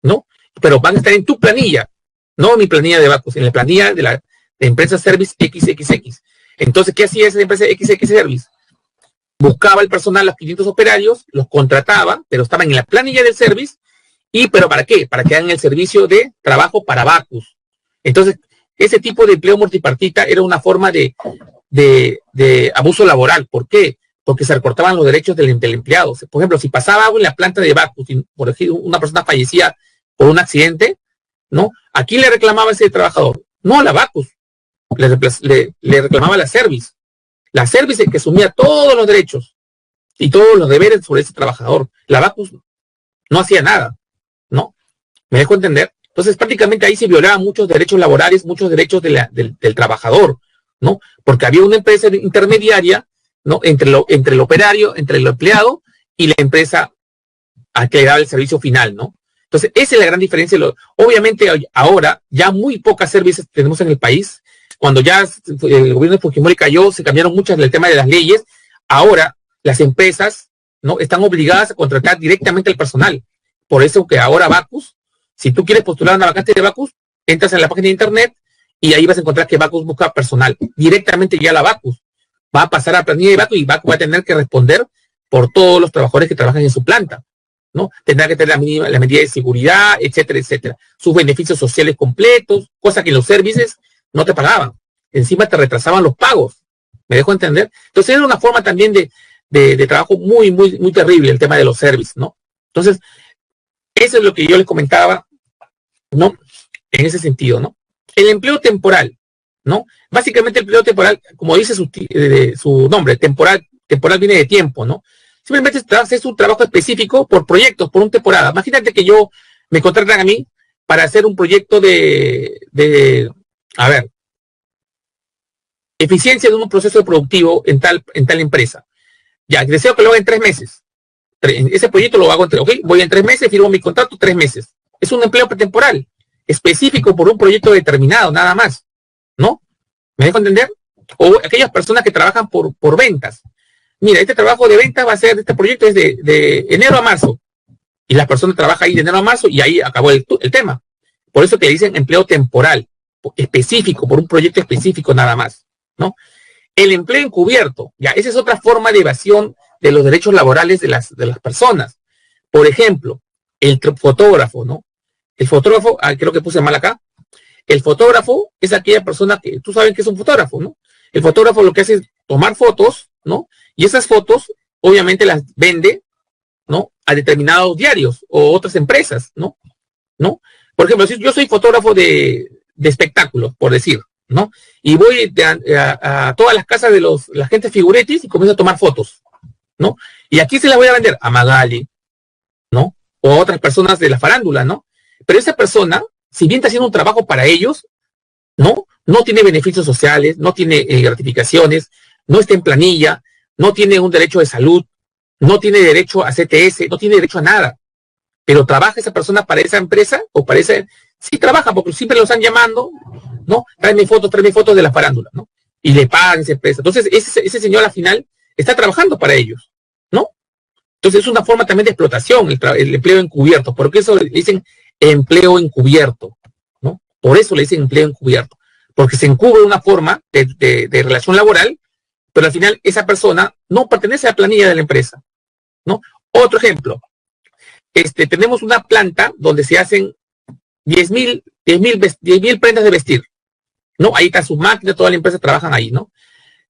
¿no? Pero van a estar en tu planilla, no en mi planilla de Bacchus, en la planilla de la empresa Service XXX. Entonces, ¿qué hacía esa empresa XX Service? Buscaba el personal, los 500 operarios, los contrataba, pero estaban en la planilla del service. ¿Pero para qué? Para que hagan el servicio de trabajo para Bacchus. Entonces, ese tipo de empleo multipartita era una forma de abuso laboral. ¿Por qué? Porque se recortaban los derechos del empleado. Por ejemplo, si pasaba algo en la planta de Bacchus, por ejemplo, una persona fallecía por un accidente, ¿no? ¿A quién le reclamaba ese trabajador? No a la Bacchus. Le reclamaba a la Service. La Service es que asumía todos los derechos y todos los deberes sobre ese trabajador. La Bacchus no hacía nada, ¿no? ¿Me dejo entender? Entonces, prácticamente ahí se violaban muchos derechos laborales, muchos derechos del trabajador, ¿no? Porque había una empresa intermediaria, ¿no? Entre el operario, entre el empleado y la empresa a que le daba el servicio final, ¿no? Entonces, esa es la gran diferencia. Obviamente, ahora ya muy pocas servicios tenemos en el país. Cuando ya el gobierno de Fujimori cayó, se cambiaron muchas del tema de las leyes. Ahora, las empresas, ¿no? Están obligadas a contratar directamente al personal. Por eso que ahora Bacchus, si tú quieres postular una vacante de Bacchus, entras en la página de internet y ahí vas a encontrar que Bacchus busca personal. Directamente ya la Bacchus va a pasar a la planilla de Bacchus y Bacchus va a tener que responder por todos los trabajadores que trabajan en su planta, ¿no? Tendrá que tener la medida de seguridad, etcétera, etcétera. Sus beneficios sociales completos, cosa que en los servicios no te pagaban. Encima te retrasaban los pagos. ¿Me dejo entender? Entonces era una forma también de trabajo muy, muy, muy terrible el tema de los servicios, ¿no? Entonces, eso es lo que yo les comentaba, ¿no? En ese sentido, ¿no? El empleo temporal, ¿no? Básicamente el empleo temporal, como dice su nombre, temporal viene de tiempo, ¿no? Simplemente es un trabajo específico por proyectos, por una temporada. Imagínate que me contratan a mí para hacer un proyecto a ver, eficiencia de un proceso productivo en tal empresa. Ya, deseo que lo haga en 3 meses. Ese proyecto lo hago en 3, ok, voy en 3 meses, firmo mi contrato 3 meses. Es un empleo temporal, específico por un proyecto determinado, nada más, ¿no? ¿Me dejo entender? O aquellas personas que trabajan por ventas. Mira, este trabajo de ventas va a ser, este proyecto es de enero a marzo. Y la persona trabaja ahí de enero a marzo y ahí acabó el tema. Por eso te dicen empleo temporal, específico, por un proyecto específico nada más, ¿no? El empleo encubierto, ya, esa es otra forma de evasión de los derechos laborales de las personas. Por ejemplo, el fotógrafo, ¿no? El fotógrafo, creo que puse mal acá. El fotógrafo es aquella persona que, tú sabes que es un fotógrafo, ¿no? El fotógrafo lo que hace es tomar fotos, ¿no? Y esas fotos, obviamente, las vende, ¿no? A determinados diarios o otras empresas, ¿no? Por ejemplo, si yo soy fotógrafo de espectáculos, por decir, ¿no? Y voy a todas las casas de la gente figuretis y comienzo a tomar fotos, ¿no? Y aquí se las voy a vender a Magali, ¿no? O a otras personas de la farándula, ¿no? Pero esa persona, si bien está haciendo un trabajo para ellos, ¿no? No tiene beneficios sociales, no tiene gratificaciones, no está en planilla, no tiene un derecho de salud, no tiene derecho a CTS, no tiene derecho a nada. Pero trabaja esa persona para esa empresa o para ese... Sí trabaja, porque siempre lo están llamando, ¿no? Tráeme fotos de la farándula, ¿no? Y le pagan esa empresa. Entonces, ese señor al final está trabajando para ellos, ¿no? Entonces, es una forma también de explotación, el empleo encubierto. ¿Por qué eso le dicen empleo encubierto? ¿No? Por eso le dicen empleo encubierto. Porque se encubre una forma de relación laboral, pero al final esa persona no pertenece a la planilla de la empresa, ¿no? Otro ejemplo. Tenemos una planta donde se hacen 10,000 prendas de vestir, ¿no? Ahí está su máquina, toda la empresa trabajan ahí, ¿no?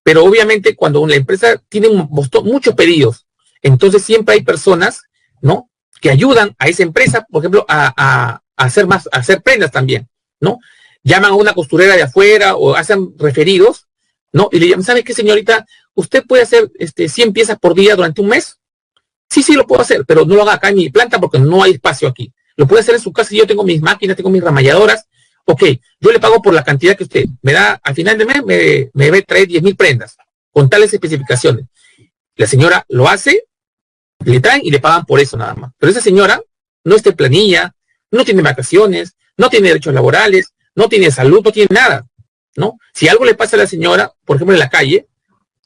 Pero obviamente cuando una empresa tiene muchos pedidos, entonces siempre hay personas, ¿no? Que ayudan a esa empresa, por ejemplo, a hacer prendas también, ¿no? Llaman a una costurera de afuera o hacen referidos, ¿no? Y le llaman, ¿sabe qué, señorita? ¿Usted puede hacer 100 piezas por día durante un mes? Sí, lo puedo hacer, pero no lo haga acá en mi planta porque no hay espacio aquí. Lo puede hacer en su casa. Yo tengo mis máquinas, tengo mis ramalladoras. Ok, yo le pago por la cantidad que usted me da. Al final de mes me debe traer 10,000 prendas con tales especificaciones. La señora lo hace, le traen y le pagan por eso nada más. Pero esa señora no está en planilla, no tiene vacaciones, no tiene derechos laborales, no tiene salud, no tiene nada, ¿no? Si algo le pasa a la señora, por ejemplo, en la calle,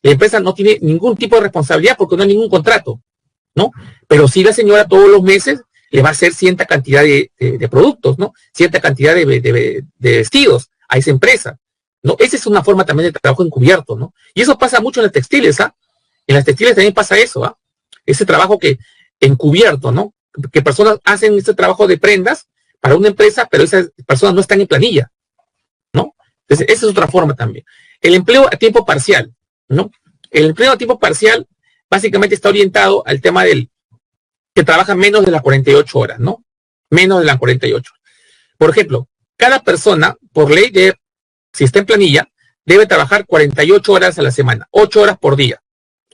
la empresa no tiene ningún tipo de responsabilidad porque no hay ningún contrato, ¿no? Pero sí la señora todos los meses le va a hacer cierta cantidad de productos, ¿no? Cierta cantidad de vestidos a esa empresa, ¿no? Esa es una forma también de trabajo encubierto, ¿no? Y eso pasa mucho en las textiles, ¿ah? En las textiles también pasa eso, ¿ah? Ese trabajo que encubierto, ¿no? Que personas hacen ese trabajo de prendas para una empresa, pero esas personas no están en planilla, ¿no? Entonces, esa es otra forma también. El empleo a tiempo parcial, ¿no? El empleo a tiempo parcial básicamente está orientado al tema del que trabaja menos de las 48 horas, ¿no? Menos de las 48. Por ejemplo, cada persona, por ley, si está en planilla, debe trabajar 48 horas a la semana, 8 horas por día.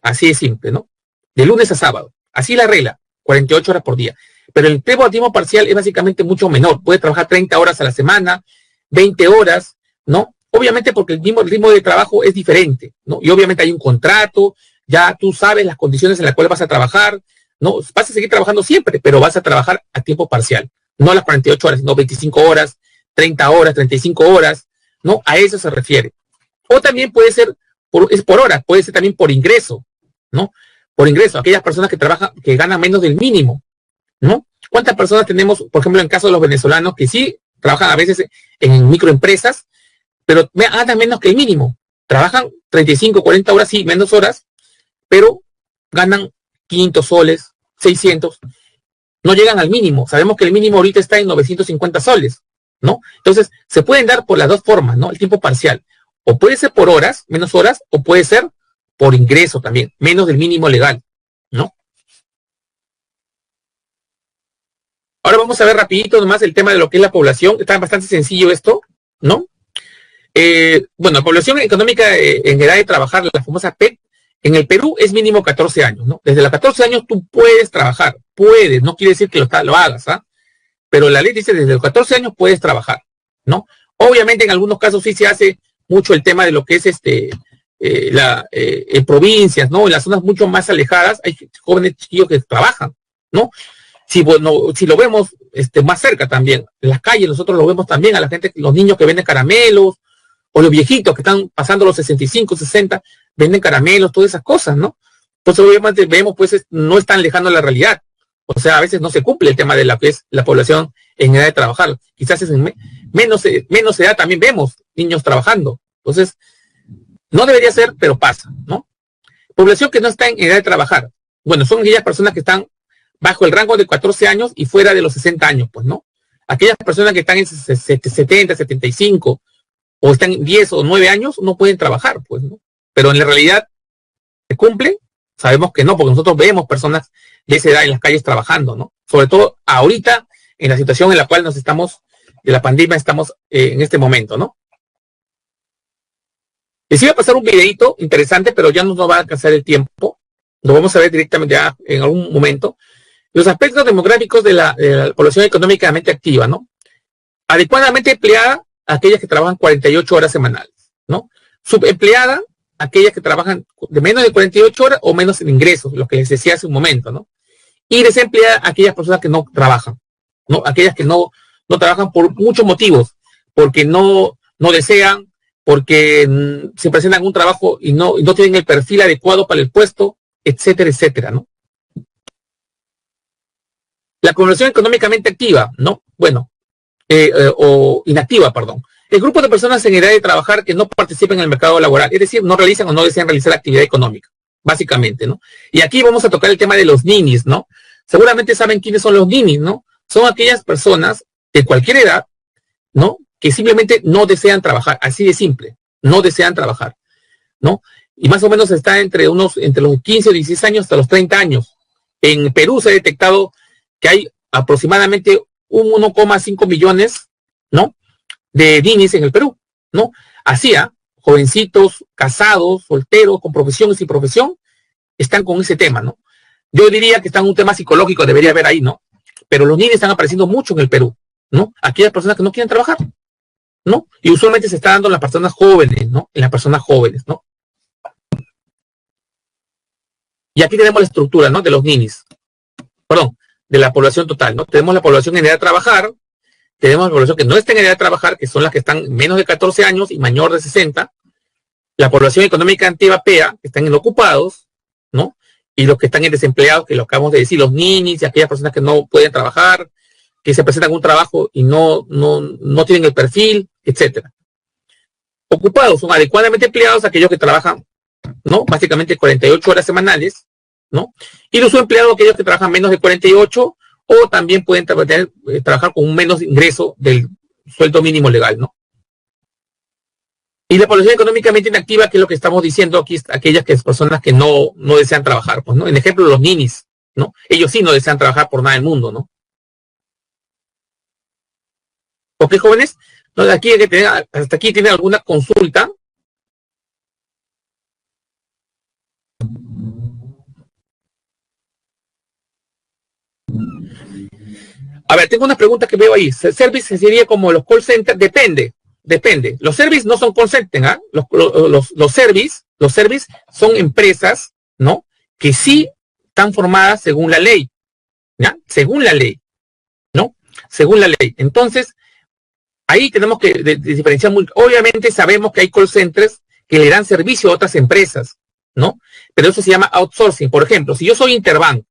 Así de simple, ¿no? De lunes a sábado. Así la regla, 48 horas por día. Pero el empleo a tiempo parcial es básicamente mucho menor. Puede trabajar 30 horas a la semana, 20 horas, ¿no? Obviamente porque el ritmo de trabajo es diferente, ¿no? Y obviamente hay un contrato, ya tú sabes las condiciones en las cuales vas a trabajar, ¿no? Vas a seguir trabajando siempre, pero vas a trabajar a tiempo parcial. No a las 48 horas, sino 25 horas, 30 horas, 35 horas, ¿no? A eso se refiere. O también puede ser por horas, puede ser también por ingreso, ¿no? Por ingreso, aquellas personas que trabajan, que ganan menos del mínimo, ¿no? ¿Cuántas personas tenemos, por ejemplo, en el caso de los venezolanos, que sí trabajan a veces en microempresas, pero ganan menos que el mínimo? Trabajan 35, 40 horas, sí, menos horas, pero ganan 500 soles, 600, no llegan al mínimo. Sabemos que el mínimo ahorita está en 950 soles, ¿no? Entonces, se pueden dar por las dos formas, ¿no? El tiempo parcial. O puede ser por horas, menos horas, o puede ser por ingreso también, menos del mínimo legal, ¿no? Ahora vamos a ver rapidito nomás el tema de lo que es la población. Está bastante sencillo esto, ¿no? Bueno, la población económica en edad de trabajar, la famosa PET, en el Perú es mínimo 14 años, ¿no? Desde los 14 años tú puedes trabajar, puedes, no quiere decir que lo hagas, ¿ah? Pero la ley dice desde los 14 años puedes trabajar, ¿no? Obviamente en algunos casos sí se hace mucho el tema de lo que es en provincias, ¿no? En las zonas mucho más alejadas hay jóvenes chiquillos que trabajan, ¿no? Si lo vemos más cerca también, en las calles nosotros lo vemos también a la gente, los niños que venden caramelos, o los viejitos que están pasando los 65, 60, venden caramelos, todas esas cosas, ¿no? Entonces obviamente vemos, pues, no es tan lejano a la realidad. O sea, a veces no se cumple el tema de la que es la población en edad de trabajar. Quizás es menos edad también vemos niños trabajando. Entonces, no debería ser, pero pasa, ¿no? Población que no está en edad de trabajar. Bueno, son aquellas personas que están bajo el rango de 14 años y fuera de los 60 años, pues, ¿no? Aquellas personas que están en 70, 75 o están en 10 o 9 años no pueden trabajar, pues, ¿no? Pero en la realidad, ¿se cumple? Sabemos que no, porque nosotros vemos personas de esa edad en las calles trabajando, ¿no? Sobre todo ahorita, en la situación en la cual de la pandemia estamos en este momento, ¿no? Les iba a pasar un videito interesante, pero ya no nos va a alcanzar el tiempo. Lo vamos a ver directamente ya en algún momento. Los aspectos demográficos de la población económicamente activa, ¿no? Adecuadamente empleada, aquellas que trabajan 48 horas semanales, ¿no? Subempleada, aquellas que trabajan de menos de 48 horas o menos en ingresos, lo que les decía hace un momento, ¿no? Y desempleada, aquellas personas que no trabajan, ¿no? Aquellas que no trabajan por muchos motivos, porque no desean, porque se presentan un trabajo y no tienen el perfil adecuado para el puesto, etcétera, etcétera, ¿no? La población económicamente activa, ¿no? Bueno, o inactiva, perdón. El grupo de personas en edad de trabajar que no participan en el mercado laboral, es decir, no realizan o no desean realizar actividad económica, básicamente, ¿no? Y aquí vamos a tocar el tema de los ninis, ¿no? Seguramente saben quiénes son los ninis, ¿no? Son aquellas personas de cualquier edad, ¿no? Que simplemente no desean trabajar, así de simple, no desean trabajar, ¿no? Y más o menos está entre los 15 o 16 años hasta los 30 años. En Perú se ha detectado que hay aproximadamente un 1,5 millones, ¿no? De ninis en el Perú, ¿no? Hacía jovencitos, casados, solteros, con profesión y sin profesión, están con ese tema, ¿no? Yo diría que está en un tema psicológico, debería haber ahí, ¿no? Pero los ninis están apareciendo mucho en el Perú, ¿no? Aquellas personas que no quieren trabajar, ¿no? Y usualmente se está dando en las personas jóvenes, ¿no? En las personas jóvenes, ¿no? Y aquí tenemos la estructura, ¿no? De los ninis. Perdón, de la población total, ¿no? Tenemos la población en edad de trabajar, tenemos la población que no está en edad de trabajar, que son las que están menos de 14 años y mayor de 60, la población económica activa PEA, que están en ocupados, ¿no? Y los que están en desempleados, que lo acabamos de decir, los ninis y aquellas personas que no pueden trabajar, que se presentan un trabajo y no tienen el perfil, etcétera. Ocupados son adecuadamente empleados aquellos que trabajan, ¿no? Básicamente 48 horas semanales, ¿no? Y los subempleados aquellos que trabajan menos de 48 o también pueden trabajar con un menos ingreso del sueldo mínimo legal, ¿no? Y la población económicamente inactiva, que es lo que estamos diciendo aquí, aquellas personas que no desean trabajar, pues, ¿no? En ejemplo, los ninis, ¿no? Ellos sí no desean trabajar por nada del mundo, ¿no? ¿Ok, jóvenes? No, aquí hay que tener, hasta aquí tienen alguna consulta. A ver, tengo una pregunta que veo ahí. ¿Service sería como los call centers? Depende. Los service no son call centers, ¿eh? Los service son empresas, ¿no? Que sí están formadas según la ley, ¿ya? Según la ley, ¿no? Según la ley. Entonces, ahí tenemos que diferenciar muy. Obviamente sabemos que hay call centers que le dan servicio a otras empresas, ¿no? Pero eso se llama outsourcing. Por ejemplo, si yo soy Interbank,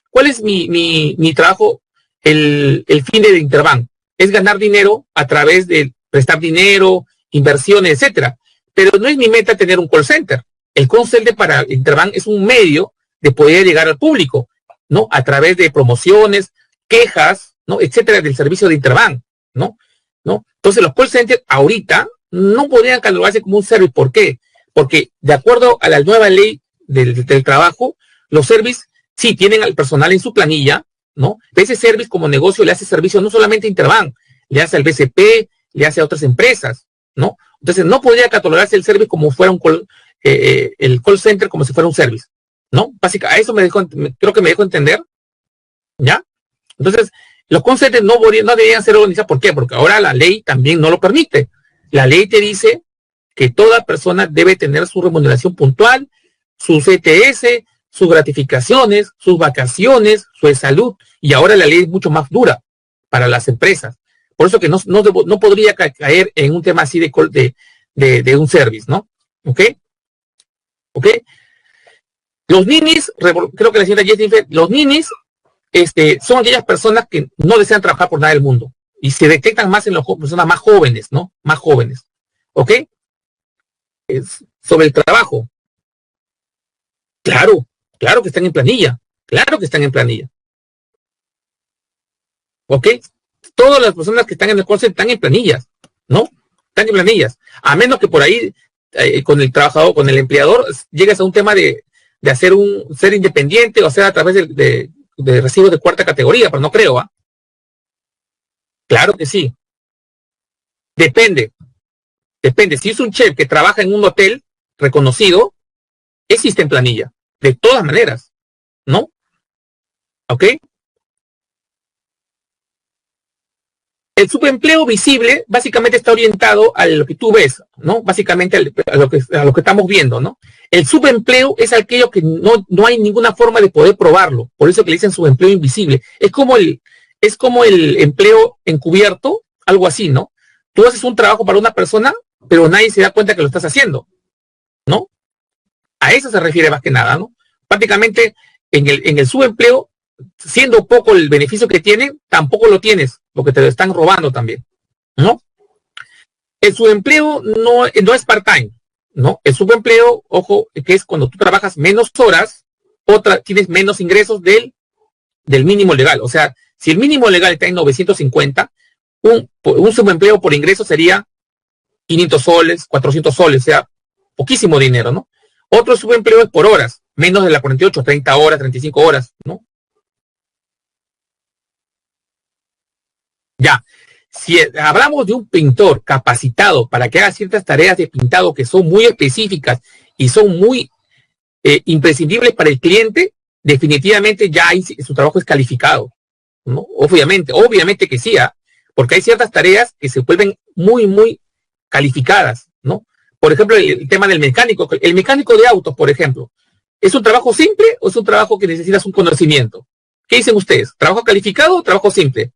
¿cuál es mi trabajo? El fin de Interbank es ganar dinero a través de prestar dinero, inversiones, etcétera. Pero no es mi meta tener un call center. El call center para Interbank es un medio de poder llegar al público, ¿no? A través de promociones, quejas, ¿no? Etcétera, del servicio de Interbank, ¿no? Entonces los call centers ahorita no podrían catalogarse como un service. ¿Por qué? Porque de acuerdo a la nueva ley del trabajo, los servicios sí tienen al personal en su planilla, ¿no? Ese service como negocio le hace servicio no solamente a Interbank, le hace al BCP, le hace a otras empresas, ¿no? Entonces no podría catalogarse el service como fuera el call center como si fuera un service, ¿no? Básicamente, a eso creo que me dejo entender, ¿ya? Entonces, los call centers no deberían ser organizados. ¿Por qué? Porque ahora la ley también no lo permite. La ley te dice que toda persona debe tener su remuneración puntual, sus ETS, sus gratificaciones, sus vacaciones, su salud, y ahora la ley es mucho más dura para las empresas. Por eso que no podría caer en un tema así de un service, ¿no? ¿Ok? ¿Ok? Los ninis, creo que la señora Jennifer, los ninis son aquellas personas que no desean trabajar por nada del mundo y se detectan más en las personas más jóvenes, ¿no? Más jóvenes. ¿Ok? Sobre el trabajo. Claro, claro que están en planilla. Claro que están en planilla. ¿Ok? Todas las personas que están en el call están en planillas, ¿no? Están en planillas. A menos que por ahí, con el trabajador, con el empleador, llegues a un tema de hacer ser independiente o sea a través de recibos de cuarta categoría, pero no creo, ¿ah? Claro que sí. Depende. Si es un chef que trabaja en un hotel reconocido, existe en planilla. De todas maneras, ¿no? ¿Ok? El subempleo visible básicamente está orientado a lo que tú ves, ¿no? Básicamente a lo que estamos viendo, ¿no? El subempleo es aquello que no hay ninguna forma de poder probarlo. Por eso que le dicen subempleo invisible. Es como el empleo encubierto, algo así, ¿no? Tú haces un trabajo para una persona, pero nadie se da cuenta que lo estás haciendo, ¿no? A eso se refiere más que nada, ¿no? Prácticamente en el subempleo, siendo poco el beneficio que tiene, tampoco lo tienes, porque te lo están robando también, ¿no? El subempleo no es part-time, ¿no? El subempleo, ojo, que es cuando tú trabajas menos horas, tienes menos ingresos del mínimo legal. O sea, si el mínimo legal está en 950, un subempleo por ingreso sería 500 soles, 400 soles, o sea, poquísimo dinero, ¿no? Otro subempleo es por horas, menos de las 48, 30 horas, 35 horas, ¿no? Ya, si hablamos de un pintor capacitado para que haga ciertas tareas de pintado que son muy específicas y son muy imprescindibles para el cliente, definitivamente ya ahí su trabajo es calificado, ¿no? Obviamente que sí, porque hay ciertas tareas que se vuelven muy, muy calificadas, ¿no? Por ejemplo, el tema del mecánico. El mecánico de autos, por ejemplo, ¿es un trabajo simple o es un trabajo que necesitas un conocimiento? ¿Qué dicen ustedes? ¿Trabajo calificado o trabajo simple?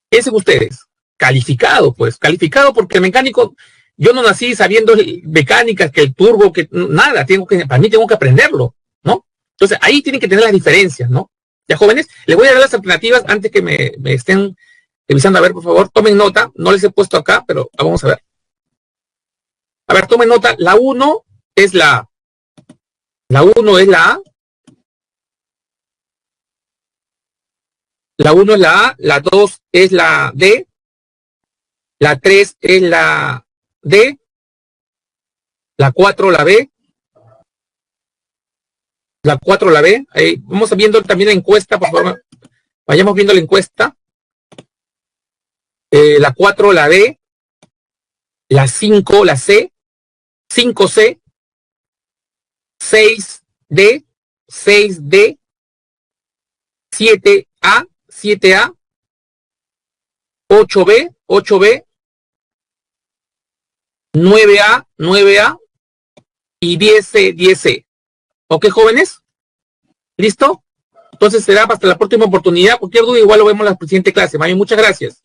¿Qué dicen ustedes? Calificado, pues. Calificado porque el mecánico, yo no nací sabiendo mecánica, que el turbo, que nada. Para mí tengo que aprenderlo, ¿no? Entonces, ahí tienen que tener las diferencias, ¿no? Ya, jóvenes, les voy a dar las alternativas antes que me estén revisando. A ver, por favor, tomen nota. No les he puesto acá, pero vamos a ver. A ver, tomen nota. La 1 es la A. La 1 es la A. La 1 es la A. La 2 es la D. La 3 es la D. La 4 la B. La 4 la B. Ahí, vamos viendo también la encuesta, por favor. Vayamos viendo la encuesta. La 4 la D. La 5 la C. 5C, 6D, 6D, 7A, 7A, 8B, 8B, 9A, 9A y 10C, 10C. ¿Ok, jóvenes? ¿Listo? Entonces será hasta la próxima oportunidad. Cualquier duda igual lo vemos en la siguiente clase. Mami, muchas gracias.